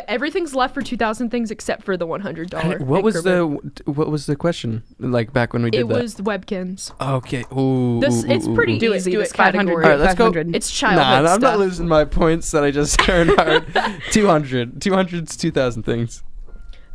Everything's left for 2000 things except for the $100. What was increment. what was the question? Like back when we did It that. was Webkins. Okay. Ooh. It's pretty Do it, easy. do This it, 500. category. All right, let's go. 500. It's Nah, childhood I'm stuff. not losing my points that I just turned hard. 200. 200's 2000 things.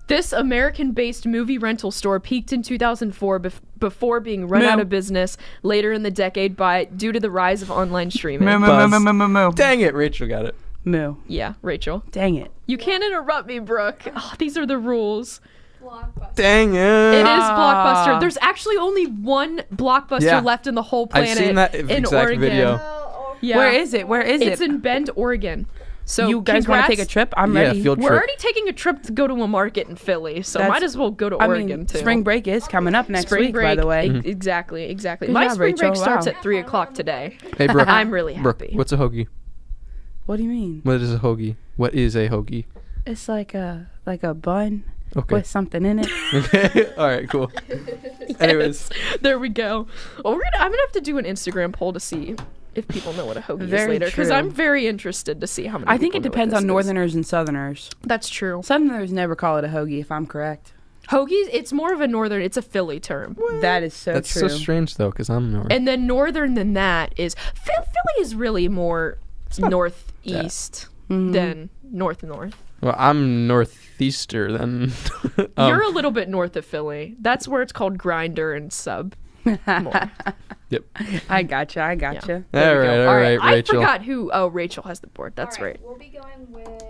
This American-based movie rental store peaked in 2004 before being run Moo. out of business later in the decade due to the rise of online streaming. Moo. Dang it, Rachel got it. Moo. Yeah, Rachel. Dang it. You can't interrupt me, Brooke. Oh, these are the rules. Blockbuster. Dang it. It is Blockbuster. There's actually only one Blockbuster Yeah. left in the whole I've planet seen that in exact Oregon. video. Yeah. Where is it? Where is It's it? in Bend, Oregon. So You guys want to take a congrats. trip? I'm Yeah, ready. field We're trip. already taking a trip to go to a market in Philly, so That's- might as well go to I Oregon mean, too. spring break is coming up next Spring week, break, by the way. Exactly. Good My job, spring break Rachel. starts Wow. at 3:00 today. Hey, Brooke. I'm really Brooke, happy. what's a hoagie? What do you mean? What is a hoagie? What is a hoagie? It's like a bun Okay. with something in it. Okay. All right. Cool. Anyways, There we go. Well, I'm gonna have to do an Instagram poll to see if people know what a hoagie is Very later, because true. I'm very interested to see how many. I think people it know what depends this on is. Northerners and Southerners. That's true. Southerners never call it a hoagie, if I'm correct. Hoagies, it's more of a northern. It's a Philly term. That is so that's true. so strange though, because I'm North. And then northern than that is Philly is really more northeast than north. Well, I'm northeaster then. You're a little bit north of Philly. That's where it's called grinder and sub. More. Yep. I gotcha. All There right. we go. All right. I Rachel. forgot who. Oh, Rachel has the board. That's All right. We'll be going with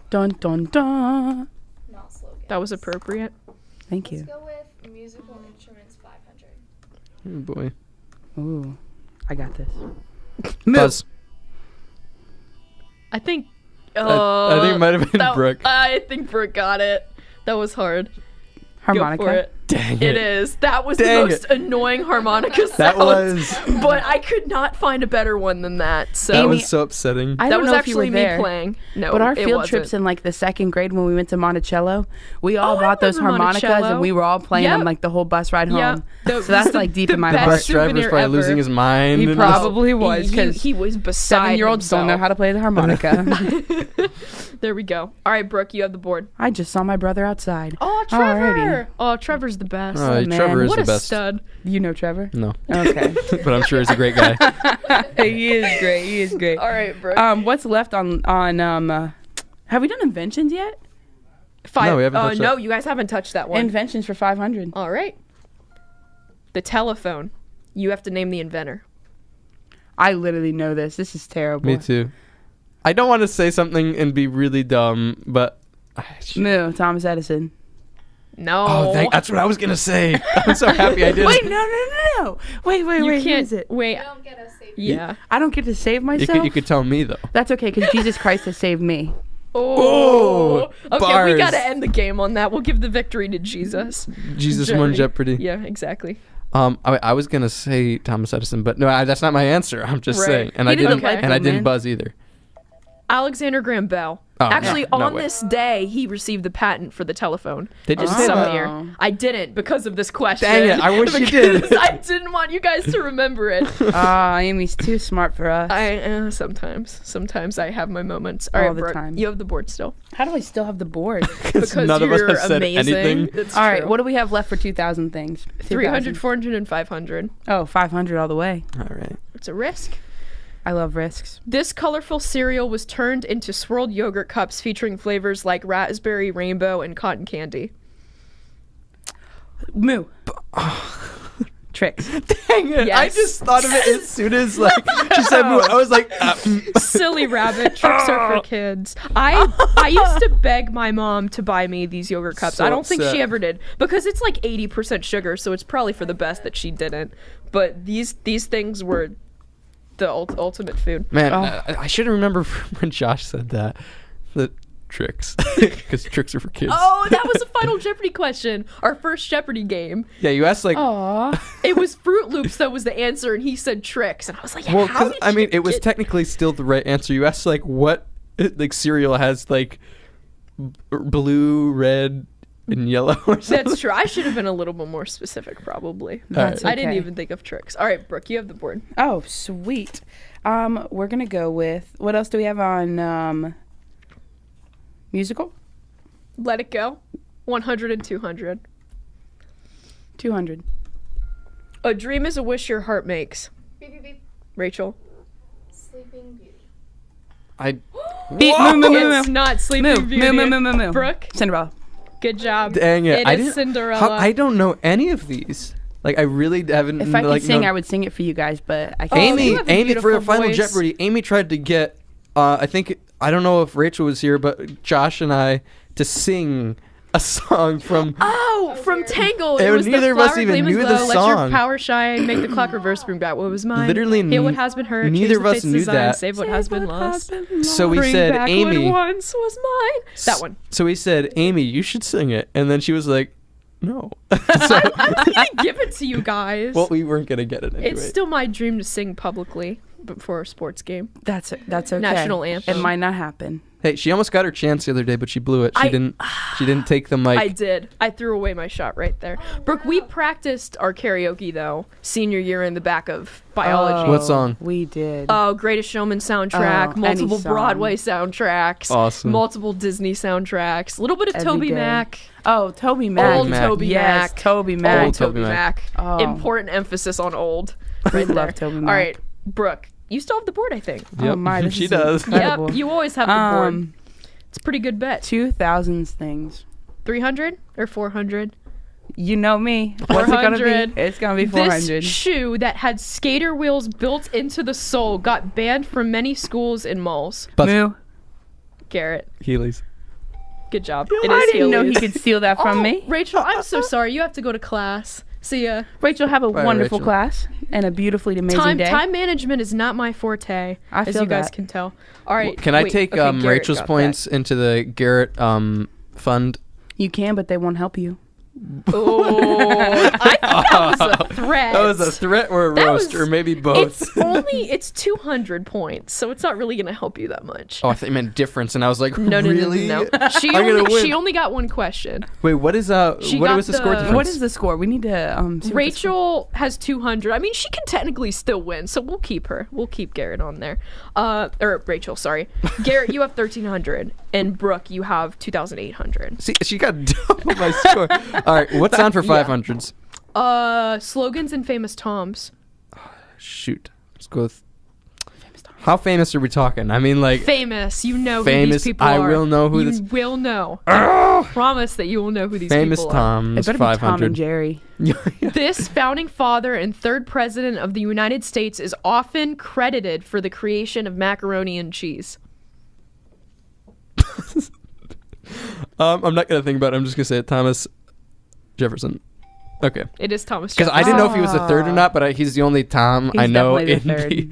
Dun dun dun. not slogans. That was appropriate. Thank Let's you. go with musical instruments 500. Oh, boy. Ooh, I got this. Buzz. I think. I think it might have been Brooke. I think Brooke got it. That was hard. Harmonica. Go for it. Dang It is. That was Dang the most annoying harmonica sound. That was. But I could not find a better one than that. So That Amy, was so upsetting. I that don't was know if you actually were me there, playing. No, but our it field wasn't. trips in like the second grade when we went to Monticello, we all Oh, I bought those remember harmonicas Monticello. and we were all playing them Yep. like the whole bus ride home. Yeah. So that's like deep in my best heart. Bus driver was souvenir probably ever. losing his mind. He and probably was He, because he was beside 7-year-olds don't know how to play the harmonica. There we go. All right, Brooke, you have the board. I just saw my brother outside. Oh, Trevor. Alrighty. Oh, Trevor's the best. Oh, man. Trevor is what the a best. stud. You know Trevor? No, Okay. but I'm sure he's a great guy. He is great. He is great. All right, Brooke. What's left on have we done inventions yet? No, we haven't touched no, that. you guys haven't touched that one. Inventions for 500. All right. The telephone. You have to name the inventor. I literally know this. This is terrible. Me too. I don't want to say something and be really dumb, but. No, Thomas Edison. No. Oh, that's what I was gonna say. I'm so happy I did. Wait, no. Wait, you who can't. is it? Wait. You don't get a safe. Yeah. I don't get to save You myself. could tell me though. That's okay, because Jesus Christ has saved me. Oh, Okay, bars. we gotta end the game on that. We'll give the victory to Jesus. Jesus won Jeopardy. Yeah, exactly. I was gonna say Thomas Edison, but no, that's not my answer. I'm just Right. saying, and He I didn't didn't, like and I it, didn't man. buzz either. Alexander Graham Bell. Oh, Actually, no on way. this day, he received the patent for the telephone. Did you in say some that? year. I didn't because of this question. Dang it, I wish you did. Because I didn't want you guys to remember it. Amy's too smart for us. Sometimes I have my moments. All All right, the Brooke, time. you have the board still. How do I still have the board? Because none of us you're have said amazing. anything. That's All right, true. what do we have left for 2,000 things? 300, 2,000. 400, and 500. Oh, 500 all the way. All right. It's a risk. I love risks. This colorful cereal was turned into swirled yogurt cups featuring flavors like raspberry, rainbow, and cotton candy. Moo. Tricks. Dang it! I Yes. just thought of it as soon as like she said moo. I was like, Silly rabbit. Tricks are for kids. I used to beg my mom to buy me these yogurt cups. So I don't think upset. she ever did because it's like 80% sugar, so it's probably for the best that she didn't. But these things were the ultimate food. man, I should remember when Josh said that. The tricks, because tricks are for kids. Oh, that was a Final Jeopardy question. Our first Jeopardy game. Yeah, you asked like. Aw. It was Fruit Loops that was the answer, and he said tricks, and I was like, Well, how because did I mean, you it was get- technically still the right answer. You asked like what like cereal has like blue, red, and yellow or something. That's true. I should have been a little bit more specific, probably. That's I didn't okay. even think of tricks. All right, Brooke, you have the board. Oh, sweet. We're gonna go with what else do we have on musical? Let it go. 100 and 200. 200. A dream is a wish your heart makes. Beep, beep, beep. Rachel. Sleeping Beauty. I Beep, moo, moo, moo, It's moo. not Sleeping Moo, Beauty. moo, moo, moo, moo, moo. Brooke, Cinderella. good job. dang it! It I is didn't. Cinderella. I don't know any of these. Like I really haven't. If I could like, sing, known- I would sing it for you guys, but I Oh, can't. you Amy, have a Amy for beautiful the Final voice. Jeopardy. Amy tried to get. I think I don't know if Rachel was here, but Josh and I to sing a song from. Oh, from Tangled. And It was neither the of us flower even gleam as knew the glow, Let your song. power shine. Make the clock reverse. Bring back what was mine. Literally Heal what n- has been hurt. neither change of the us fate's knew design, that. Save what has been lost. So we Bring said, back Amy. what once was mine. That one. So we said, Amy, you should sing it, and then she was like, no. so, I'm not gonna give it to you guys. well, we weren't gonna get it anyway. It's still my dream to sing publicly before a sports game. That's okay. National anthem. It might not happen. Hey, she almost got her chance the other day, but she blew it. She I- didn't. She didn't take the mic. I did. I threw away my shot right there. Brooke, we practiced our karaoke though senior year in the back of biology. What song? We did. Oh, Greatest Showman soundtrack, Oh, multiple any song. Broadway soundtracks, Awesome. multiple Disney soundtracks, a little bit of Every Toby day. Mac, Oh, Toby Mac. old Mac. Toby Yes, Mac, Toby Mac. old Old Toby Toby Mac. Oh. Important emphasis on old. Right there. love Toby All Mac. right, Brooke, you still have the board, I think. Yep, Oh my, this she is does. incredible. Yep, you always have the board. Um, It's a pretty good bet. 2000s things. 300 or 400? You know me. What's it gonna 400. be? It's gonna be 400. This shoe that had skater wheels built into the sole got banned from many schools and malls. But Moo. Garrett, Heelys. good job. I didn't know he Heelys. could steal that from Oh, me. Rachel, I'm so sorry. You have to go to class. See ya. Rachel, have a Bye, wonderful Rachel. class and a beautifully amazing Time day. time management is not my forte, I as feel you guys that. can tell. All right. Can I wait, take okay, Garrett Rachel's got that. points into the Garrett fund? You can, but they won't help you. Oh, I thought that was a threat. That was a threat or a That roast, was- or maybe both. It's 200 points, so it's not really gonna help you that much. Oh, I thought you meant difference, and I was like, No, no, really? no, no, no. She I'm gonna only, win. she only got one question. Wait, what is She what got was the score the- difference? What is the score? We need to see what the score- Rachel has 200. I mean, she can technically still win, so we'll keep her. We'll keep Garrett on there. Or Rachel, sorry. Garrett, you have 1,300, and Brooke, you have 2,800. See, she got double my score. All right, what's on for 500s? Slogans and famous Toms. Shoot, let's go with. How famous are we talking? I mean, like Famous. You know who famous. these people I are. will know who you this. will know. I promise that you will know who these Famous people Tom It is better be Tom 500. and Jerry. are. This founding father and third president of the United States is often credited for the creation of macaroni and cheese. I'm not gonna think about it. I'm just gonna say it. Thomas Jefferson. Okay. It is Thomas Because Jefferson. I didn't know if he was the third or not, but he's the only Tom He's I know definitely in the third. the.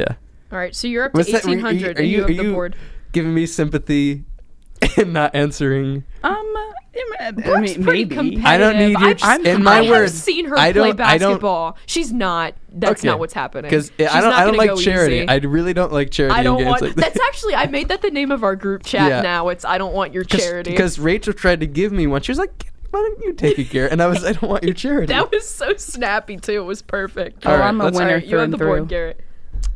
Yeah. All right, so you're up to What's that? 1,800, and you have the board. giving me sympathy and not answering? Brooke's pretty competitive. I don't need your- in my I have words, seen her I play don't- I don't- basketball. She's not. That's Okay. not what's happening. Because She's I not don't gonna like go charity. easy. I really don't like charity I don't in games want. like that. That's actually. I made that the name of our group chat. Yeah. Now it's. I don't want your charity. Because Rachel tried to give me one. She was like, "Why don't you take it, Garrett?" And I was, "I don't want your charity." that was so snappy too. It was perfect. Oh, All right, I'm a let's- winner Alright, you through have and the board, through. Garrett.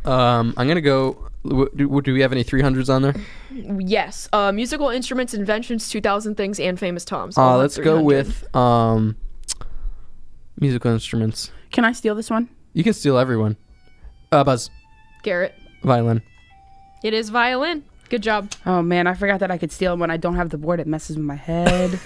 I'm gonna go. Do we have any 300s on there? Yes. Musical instruments, inventions, 2000 things, and famous Toms. Let's go with musical instruments. Can I steal this one? You can steal everyone. Buzz, Garrett. violin. It is violin. Good job. Oh man, I forgot that I could steal when I don't have the board. It messes with my head.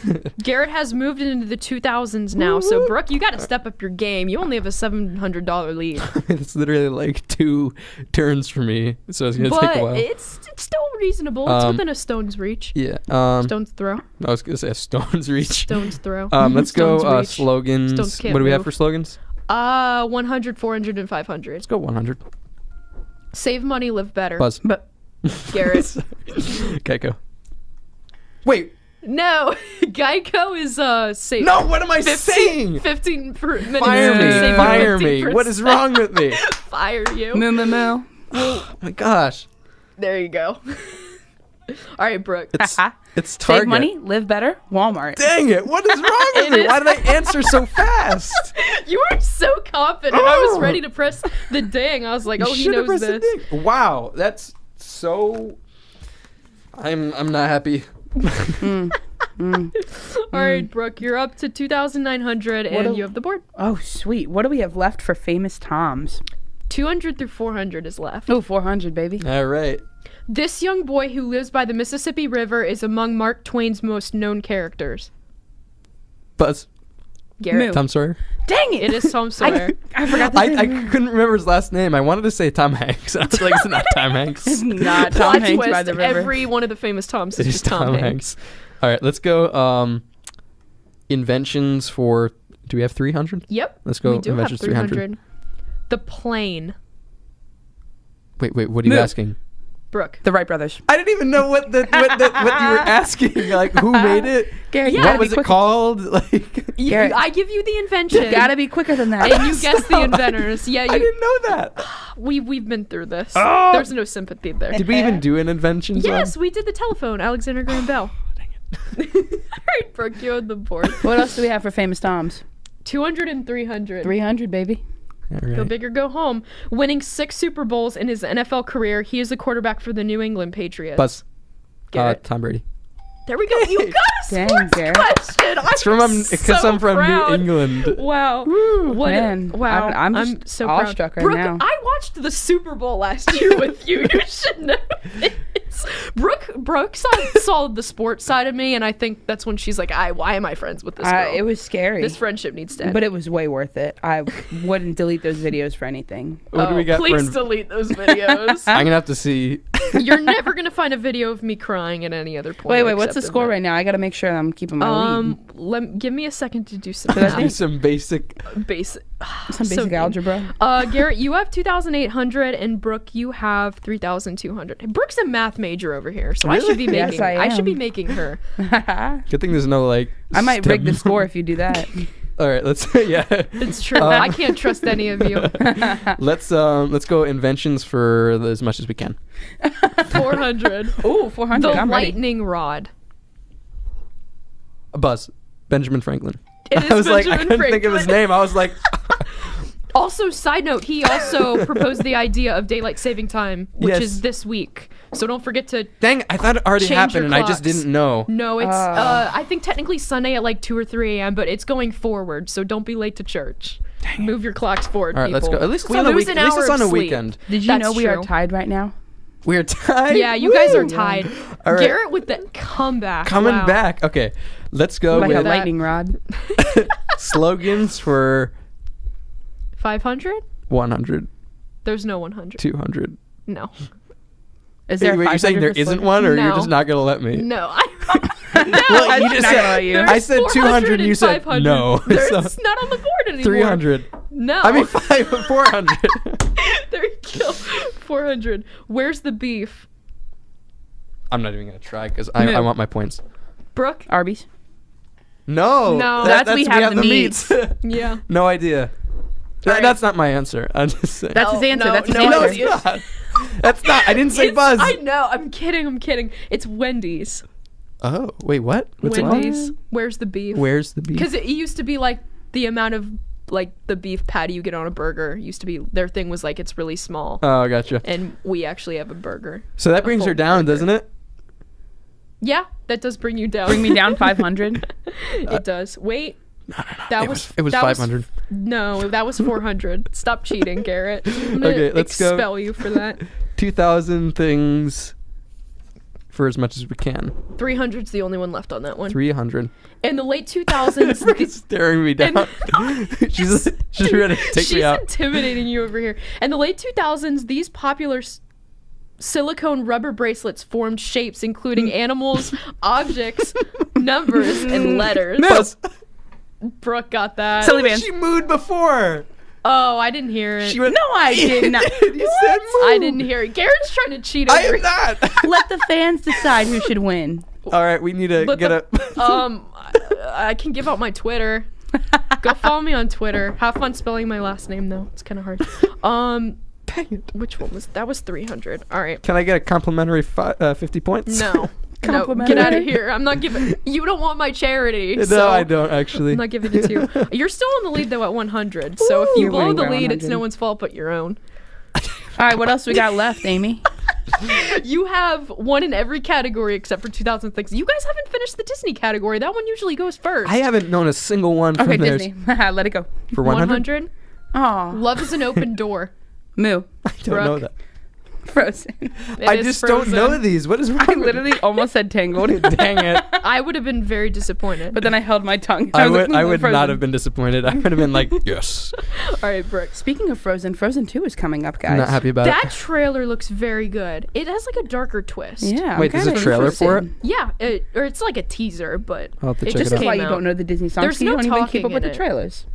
Garrett has moved into the 2000s now, so Brooke, you got to step up your game. You only have a $700 lead, It's literally like 2 turns for me, so it's gonna take a but while. it's still reasonable. It's within a stone's reach. Yeah. Stone's throw. I was gonna say a stone's reach. Stone's throw. Let's go Stone's reach. slogans. Stones can't What do we have move. for slogans? 100, 400, and 500. Let's go 100. Save money, live better. Buzz. But Garrett. Geico. Wait. No, Geico is save. No, what am I saying? 15 per minutes. Fire me. saving Fire me. What is 15%. wrong with me? Fire you. moo moo moo. Oh my gosh. There you go. All right, Brooke. It's Target. Save money, live better. Walmart. Dang it. What is wrong with It me? is- Why did I answer so fast? You were so confident. I was ready to press the ding. I was like, You oh, he should have knows pressed the this. ding. Wow. That's so... I'm not happy. All right, Brooke, you're up to 2,900 and you have the board. Oh sweet. What do we have left for famous Toms? 200 through 400 is left. Oh, 400, baby. All right. This young boy who lives by the Mississippi River is among Mark Twain's most known characters. Buzz. Garrett. Moo. Tom Sawyer. Dang it. It is Tom Sawyer. I forgot. I couldn't remember his last name. I wanted to say Tom Hanks. I was like, it's not Tom Hanks. It's not Plot Tom Hanks twist, by the river. every one of the famous Toms It is is just Tom Hanks. All right, let's go. Inventions for. Do we have 300? Yep. Let's go We do inventions have 300. The plane. Wait. What are you Moo. asking? Brooke. The Wright brothers. I didn't even know what you were asking. Like, who made it? Gary, you What gotta was be it quick. called? Like, Garrett. I give you the invention. You gotta be quicker than that. and you guess the inventors. Yeah, I you, didn't know that. we've been through this. Oh! There's no sympathy there. Did we even do an invention? Yes, we did the telephone. Alexander Graham Bell. All right, Brooke, you're on the board. What else do we have for famous Toms? 200 and 300. 300, baby. All Go right. big or go home. Winning 6 Super Bowls in his NFL career, he is a quarterback for the New England Patriots. Buzz. Garrett. Tom Brady. There we go. You got a Dang, sports Garrett. question. It's from because I'm from proud. New England. Wow. What man. wow. I'm just so proud. awestruck right Brooke, now. I watched the Super Bowl last year with you. You should know this. Brooke saw the sports side of me, and I think that's when she's like, why am I friends with this girl? It was scary. This friendship needs to end. But it was way worth it. I wouldn't delete those videos for anything. What do we got please for? delete those videos. I'm gonna have to see. You're never gonna find a video of me crying at any other point. Wait, what's the except in score that. right now? I gotta make sure I'm keeping my lead. Give me a second to do some I think- Some basic. basic. Some so basic mean. algebra. Garrett, you have 2,800, and Brooke, you have 3,200. Brooke's a math major over here, so I should be Really? making. Yes, I should am. be making her. Good thing there's no like. I might rig the STEM. score if you do that. All right, let's yeah. It's true. I can't trust any of you. Let's go inventions for as much as we can. 400. Ooh, 400. The I'm ready. lightning rod. A Buzz. Benjamin Franklin. It is I was like, I Benjamin couldn't think of his Franklin. name. I was like, Also, side note, he also proposed the idea of daylight saving time, which Yes. is this week. So don't forget to. dang, I thought it already Change happened your and I just clocks. didn't know. No, it's I think technically Sunday at like 2 or 3 a.m., but it's going forward, so don't be late to church. Move your clocks forward. All right, let's people. go. At least it's We on a lose week. an At least hour it's on of a sleep. weekend. Did you That's know we are true. tied right now? We're tied. Yeah, you guys are Woo! tied. All right. Garrett with the comeback. Coming Wow. back. Okay, let's go Like a with lightning rod. slogans for 500? 100, There's no 100. 200. No. Is there Wait, you're saying 500 there for isn't slogans? one, or you're No. just not gonna let me? No. I Well, I'm you not just gonna said. let you. I said 200, and you said 500. no. There's So, not on the board anymore. 300. No. I mean, 400. there you go. 400. Where's the beef? I'm not even gonna try because I want my points. Brooke? Arby's. No. No. That's we have the meats. Yeah. No idea. That's not my answer. I'm just saying. That's his answer. no, That's his no, answer. it's not. That's not. I didn't say It's- Buzz. I know. I'm kidding. It's Wendy's. Oh, wait, what? What's it called? Wendy's. Where's the beef? Where's the beef? Because it used to be like the amount of like the beef patty you get on a burger used to be. Their thing was like it's really small, Oh, gotcha. and we actually have a burger. So that brings her full down, burger. doesn't it? Yeah, that does bring you down. Bring me down 500. It does. Wait. That was It was that 500. No, that was 400. Stop cheating, Garrett. I'm gonna Okay, let's go. expel you for that. 2,000 things for as much as we can. 300's the only one left on that one. 300. In the late 2000s, She's staring me down. she's ready to take she's me out. intimidating you over here. In the late 2000s, these popular silicone rubber bracelets formed shapes including animals, objects, numbers, and letters. Buzz. Brooke got that. Silly bands. She mooed before. Oh, I didn't hear it. She went, No, I did not. You said moo. I didn't hear it. Garrett's trying to cheat I over am not. Let the fans decide who should win. All right, we need to But get I can give out my Twitter. Go follow me on Twitter. Have fun spelling my last name though. It's kind of hard. Dang it. Which one was that? Was 300. All right. Can I get a complimentary 50 points? No. No, get out of here. I'm not giving. You don't want my charity. No, so I don't actually. I'm not giving it to you. You're still in the lead though at 100. So if you You're blow winning the by lead, it's 100. no one's fault but your own. All right, what else we got left, Amy? You have one in every category except for 2006. You guys haven't finished the Disney category. That one usually goes first. I haven't known a single one from Okay, theirs. Disney. Let it go. For 100? 100. Oh, Love is an open door. Moo. I don't know Brooke. that. Frozen. It I is just don't know Frozen. these. What is wrong I with literally almost said Tangled. Dang it. I would have been very disappointed. But then I held my tongue. I was like, would Frozen. not have been disappointed. I would have been like, yes. All right, Brooke. Speaking of Frozen, Frozen 2 is coming up, guys. I'm not happy about That it. trailer looks very good. It has like a darker twist. Yeah. Wait, there's a trailer for it? Yeah, or it's like a teaser, but I'll have to it check just it out. This is why came you out. don't know the Disney songs. There's 'cause you no don't even keep talking up with in the it. trailers.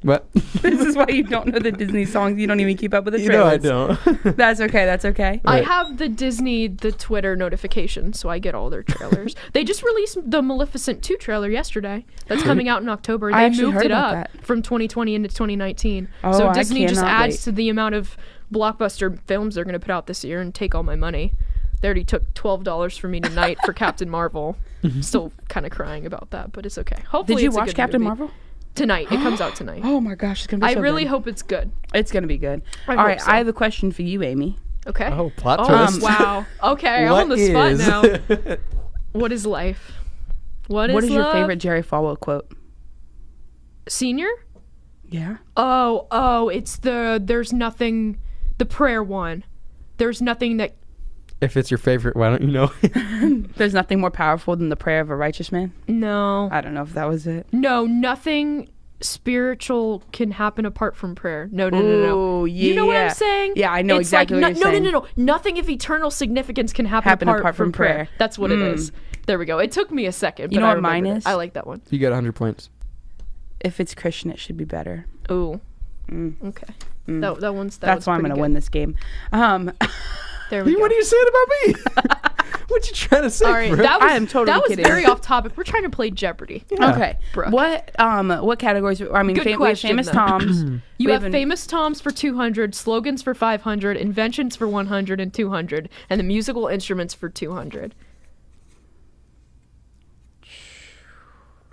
What? This is why you don't know the Disney songs. You don't even keep up with the You know I trailers. don't. That's okay. That's okay. I Right. have the Twitter notification, so I get all their trailers. They just released the Maleficent 2 trailer yesterday. That's coming out in October. I They actually moved heard it about up that. from 2020 into 2019. Oh, so I Disney just cannot adds wait. to the amount of blockbuster films they're going to put out this year and take all my money. They already took $12 from me tonight for Captain Marvel. Still kind of crying about that, but it's okay. Hopefully, Did you it's a watch good Captain movie. Marvel? Tonight. It comes out tonight. Oh my gosh, it's gonna be I so really good. hope it's good. It's gonna be good. I All hope right, so. I have a question for you, Amy. Okay. Oh, plot Oh, twist. wow. Okay, I'm What on the spot is- now. What is life? What is your love? favorite Jerry Falwell quote? Senior? Yeah. Oh, it's there's nothing, the prayer one. There's nothing that, If it's your favorite, why don't you know? There's nothing more powerful than the prayer of a righteous man. no. I don't know if that was it. No, nothing spiritual can happen apart from prayer. No. Ooh, You know what I'm yeah. saying? Yeah, I know It's exactly like, what you're saying. No. Nothing of eternal significance can happen, Happen apart from prayer. That's what it is. There we go. It took me a second. You but know I what mine remembered is? it. I like that one. You get 100 points. If it's Christian, it should be better. Ooh. Mm. Okay. That one's. That's why I'm going gonna to win this game. There we go. What are you saying about me? What you trying to say, All right, bro? that was I am totally that was kidding. very off topic. We're trying to play Jeopardy. Yeah. Okay. Brooke. What categories? I mean, Good we have question, famous though. Toms. You We have an- famous Toms for 200, slogans for 500, inventions for 100 and 200, and the musical instruments for 200.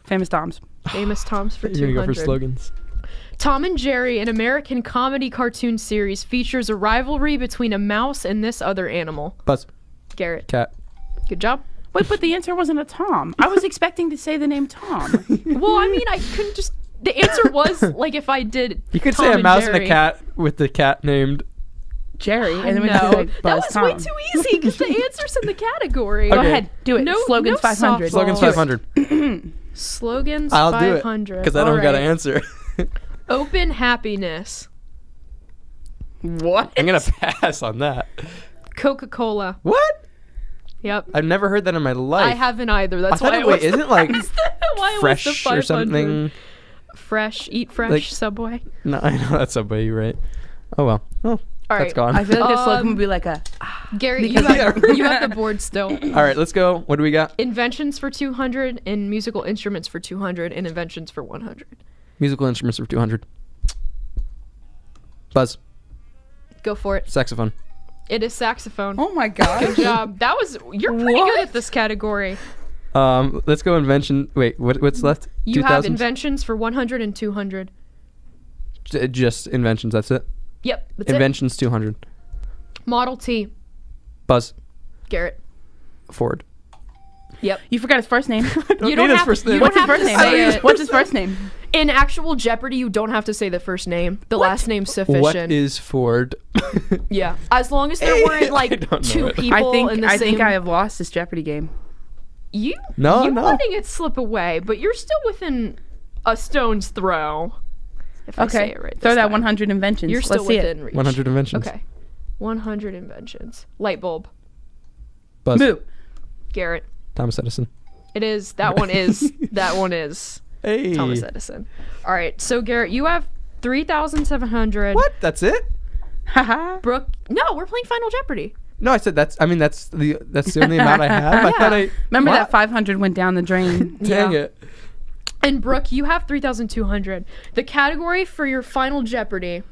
famous Toms. Famous Toms for You're 200. gonna go for slogans. Tom and Jerry, an American comedy cartoon series, features a rivalry between a mouse and this other animal. Buzz. Garrett, Cat. good job. Wait, but the answer wasn't a Tom. I was expecting to say the name Tom. Well, I mean, I couldn't just. The answer was like if I did. You could Tom say a and mouse Jerry. and a cat with the cat named. Jerry, and then we No, just like that Buzz was Tom. way too easy because the answer's in the category. Go Okay. ahead, do it. No- Slogans no 500. softball. Slogans Do it. 500. Slogans I'll 500. do it because I don't All got to right. answer. Open happiness. What? I'm gonna pass on that. Coca-Cola. What? Yep. I've never heard that in my life. I haven't either. That's I thought why it it wait, was isn't it like why it was the fresh or 500. something? Fresh, eat fresh, Like- Subway. No, I know that's Subway, you're right. Oh well. Oh, All That's right. gone. I feel like this look would be like a. Garrett, you have the board still. All right, let's go. What do we got? Inventions for 200 and musical instruments for 200 and inventions for 100. Musical instruments for 200. Buzz. Go for it. Saxophone. It is saxophone. Oh my god. Good job. You're pretty good at this category. Let's go invention. Wait, what's left? You have 2000s? inventions for 100 and 200. Just inventions. That's it. Yep, that's Inventions 200. it. Model T. Buzz. Garrett. Ford. Yep. You forgot his first name. You don't have to, you What's don't his have first to name? say it. What's his first name? In actual Jeopardy, you don't have to say the first name. The last name's sufficient. What is Ford? Yeah. As long as there weren't like don't know two it. people in the I same. think I have lost this Jeopardy game. You No, you no. letting it slip away, but you're still within a stone's throw. If I say Okay, it right throw this that time. 100 inventions. You're still Let's see within it. reach. 100 inventions. Okay. 100 inventions. Light bulb. Buzz. Moo. Garrett. Thomas Edison. It is. That one is. That one is. Hey. Thomas Edison. All right. So Garrett, you have 3,700. What? That's it? Haha. Brooke. No, we're playing Final Jeopardy. No, I said that's. I mean, that's the only amount I have. I thought I. Remember What? that 500 went down the drain. Dang Yeah. it. And Brooke, you have 3,200. The category for your Final Jeopardy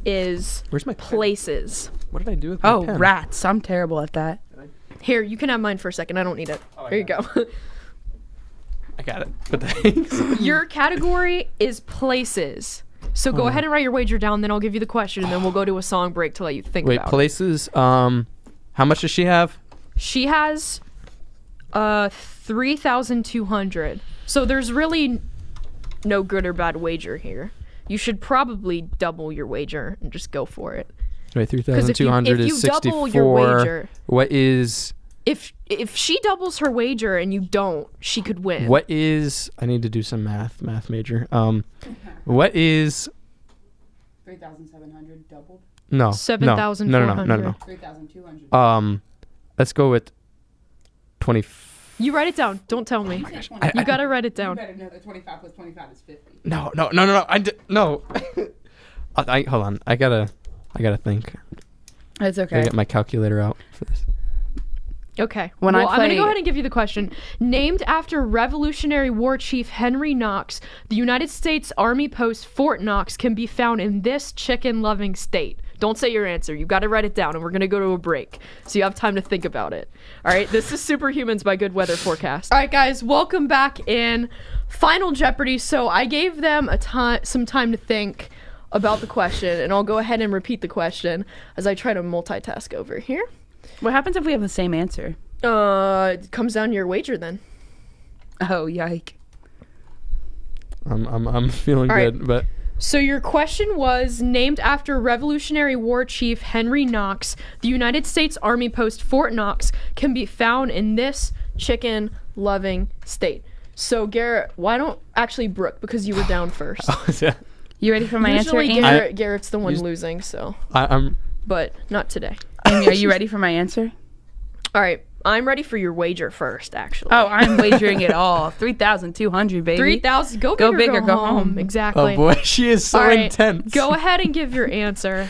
is Where's my pen? places. What did I do with my Oh, pen? rats. I'm terrible at that. Here, you can have mine for a second. I don't need it. Here you go. I got it. But thanks. Your category is places. So go ahead and write your wager down, then I'll give you the question, and then we'll go to a song break to let you think Wait, about it. places. How much does she have? She has 3,200. So there's really no good or bad wager here. You should probably double your wager and just go for it. Wait, 3,200 if is you 64. double your wager- What is? If she doubles her wager and you don't, she could win. What is? I need to do some math major. What is? 3,700 doubled. No. 7,400. No. 3,200. Let's go with 20. You write it down. Don't tell me. You gotta write it down. better know that 25 plus 25 is 50. No. No. Hold on. I gotta think. It's I okay. get my calculator out for this. Okay. When well, I I'm going to play- go ahead and give you the question. Named after Revolutionary War Chief Henry Knox, the United States Army post Fort Knox can be found in this chicken-loving state. Don't say your answer. You got to write it down, and we're going to go to a break, so you have time to think about it. All right. This is Superhumans by Good Weather Forecast. All right, guys. Welcome back in Final Jeopardy. So I gave them some time to think about the question, and I'll go ahead and repeat the question as I try to multitask over here. What happens if we have the same answer? It comes down to your wager then. Oh, yike. I'm feeling All right. good, but So your question was named after Revolutionary War Chief Henry Knox. The United States Army post Fort Knox can be found in this chicken-loving state. So Garrett, why don't actually Brooke, because you were down first. You ready for my Usually answer, Amy? Garrett's the one Just- losing, so I'm. but not today. Amy, are you ready for my answer? All right, I'm ready for your wager first, actually. Oh, I'm wagering it all. 3,200, baby. 3,000. Go Go big or big or go go home. home. Exactly. Oh boy, she is so All right, intense. Go ahead and give your answer.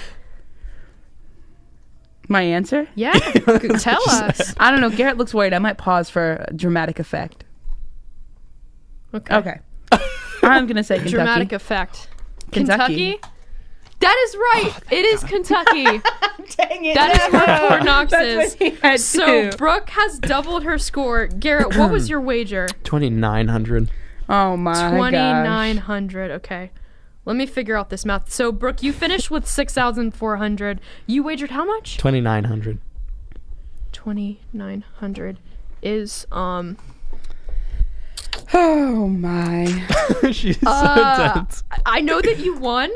My answer? Yeah, tell us. I don't know. Garrett looks worried. I might pause for dramatic effect. Okay. I'm going to say Kentucky. Dramatic effect. Kentucky. That is right. It is Kentucky. Dang it. That is where Fort Knox That's is. what he had So to. Brooke has doubled her score. Garrett, what was your wager? 2,900. Oh my gosh. 2,900. Okay. Let me figure out this math. So Brooke, you finished with 6,400. You wagered how much? 2,900. 2,900 is Oh my. She's so intense. I know that you won.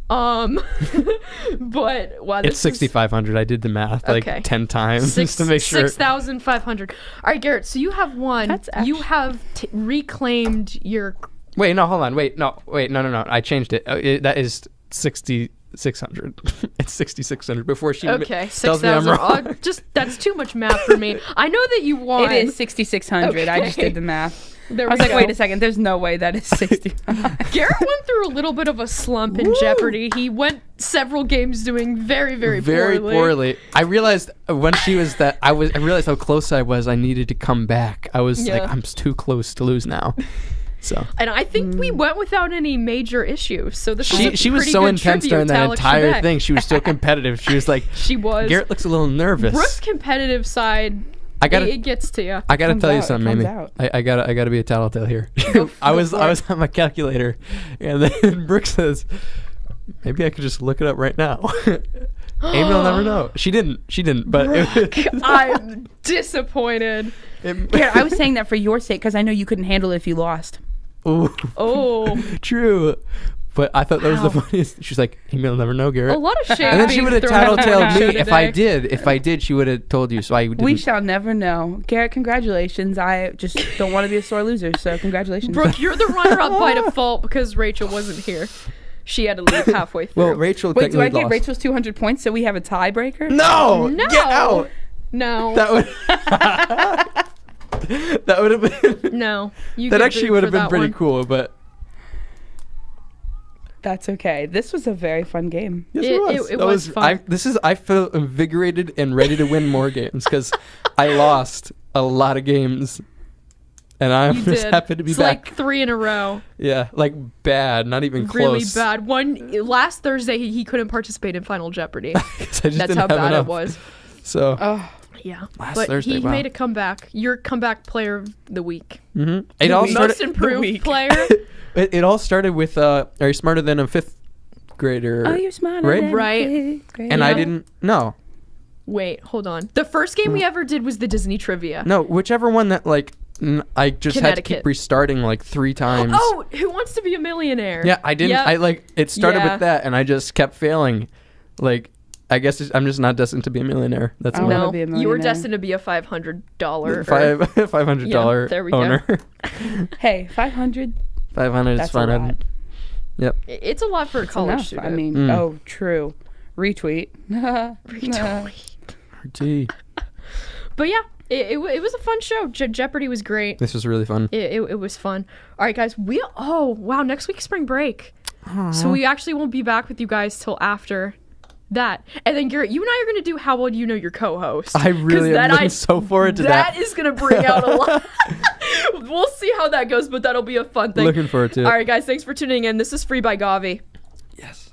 But wow, It's 6,500. I did the math Okay. like 10 times just to make sure. 6,500. All right, Garrett. So you have won. That's You actually- have reclaimed your. Wait, no, hold on. No. I changed it. That is 6,600. It's 6,600 before she Okay, tells me I'm 6,000. wrong. Just that's too much math for me. I know that you won. It is 6,600. I just Okay. did the math. There I was we like, go. wait a second. There's no way that is 65. Garrett went through a little bit of a slump in Jeopardy. He went several games doing very, very poorly. I realized when she was that I realized how close I was. I needed to come back. I was like, I'm too close to lose now. So. And I think we went without any major issues. So this is She was pretty so good intense tribute during to that Alex entire Trebek. thing. She was so competitive. She was like, She was. Garrett looks a little nervous. Brooke's competitive side, it gets to you. I gotta Comes tell you out, it something, comes Amy. out. I gotta be a tattletale here. I was on my calculator, and then Brooke says, "Maybe I could just look it up right now." Amy will never know. She didn't. But I'm disappointed. Yeah, I was saying that for your sake because I know you couldn't handle it if you lost. Ooh, Oh, true. But I thought that was the funniest. She's like, Amy will never know, Garrett. a lot of shade. And then she being would have thrown at the tattletaled show me if I today. did. If I did, she would have told you. So I didn't. We shall never know. Garrett, congratulations. I just don't want to be a sore loser, so congratulations. Brooke, you're the runner-up by default because Rachel wasn't here. She had to leave halfway through. Well, Rachel Wait, do I technically get lost. Rachel's 200 points so we have a tiebreaker? No! No. Get out! No. That would. That would have been. No. You That get actually booed would for have been that pretty one. cool, but. That's okay. This was a very fun game. Yes, It was fun. I feel invigorated and ready to win more games because I lost a lot of games, and I'm You just did. happy to be It's back. like 3 in a row. Yeah, like bad, not even Really close. bad. Last Thursday, he couldn't participate in Final Jeopardy. 'Cause I just That's didn't how have bad enough. it was. So Oh, Yeah. Last But Thursday, he wow. made a comeback. Your comeback player of the week. it all Most started. improved player. It all started with "Are you smarter than a fifth grader?" oh, you're smarter Right? than Right. a fifth grader. And I didn't. No, Wait, hold on. The first game we ever did was the Disney trivia. no, whichever one that like I just had to Connecticut. keep restarting like 3 times. Oh, Who Wants to Be a Millionaire? Yeah, I didn't. Yep. I like it started Yeah. with that, and I just kept failing. Like, I guess I'm just not destined to be a millionaire. That's I why. wanna No, be a you were millionaire. destined to be a $500 $500 Yeah, there we go. owner. Hey, 500. 500 is That's a fine. lot. Yep. It's a lot for a college Enough. student. I mean, oh, true. Retweet. RT. But yeah, it was a fun show. Jeopardy was great. This was really fun. It was fun. All right, guys. Next week's spring break. So we actually won't be back with you guys till after that. And then Garrett, you and I are going to do How Well Do You Know Your Co-Host. I really am looking so forward to that. That is going to bring out a lot. We'll see how that goes, but that'll be a fun thing. Looking forward to it. All right, guys. Thanks for tuning in. This is Free by Gavi. Yes.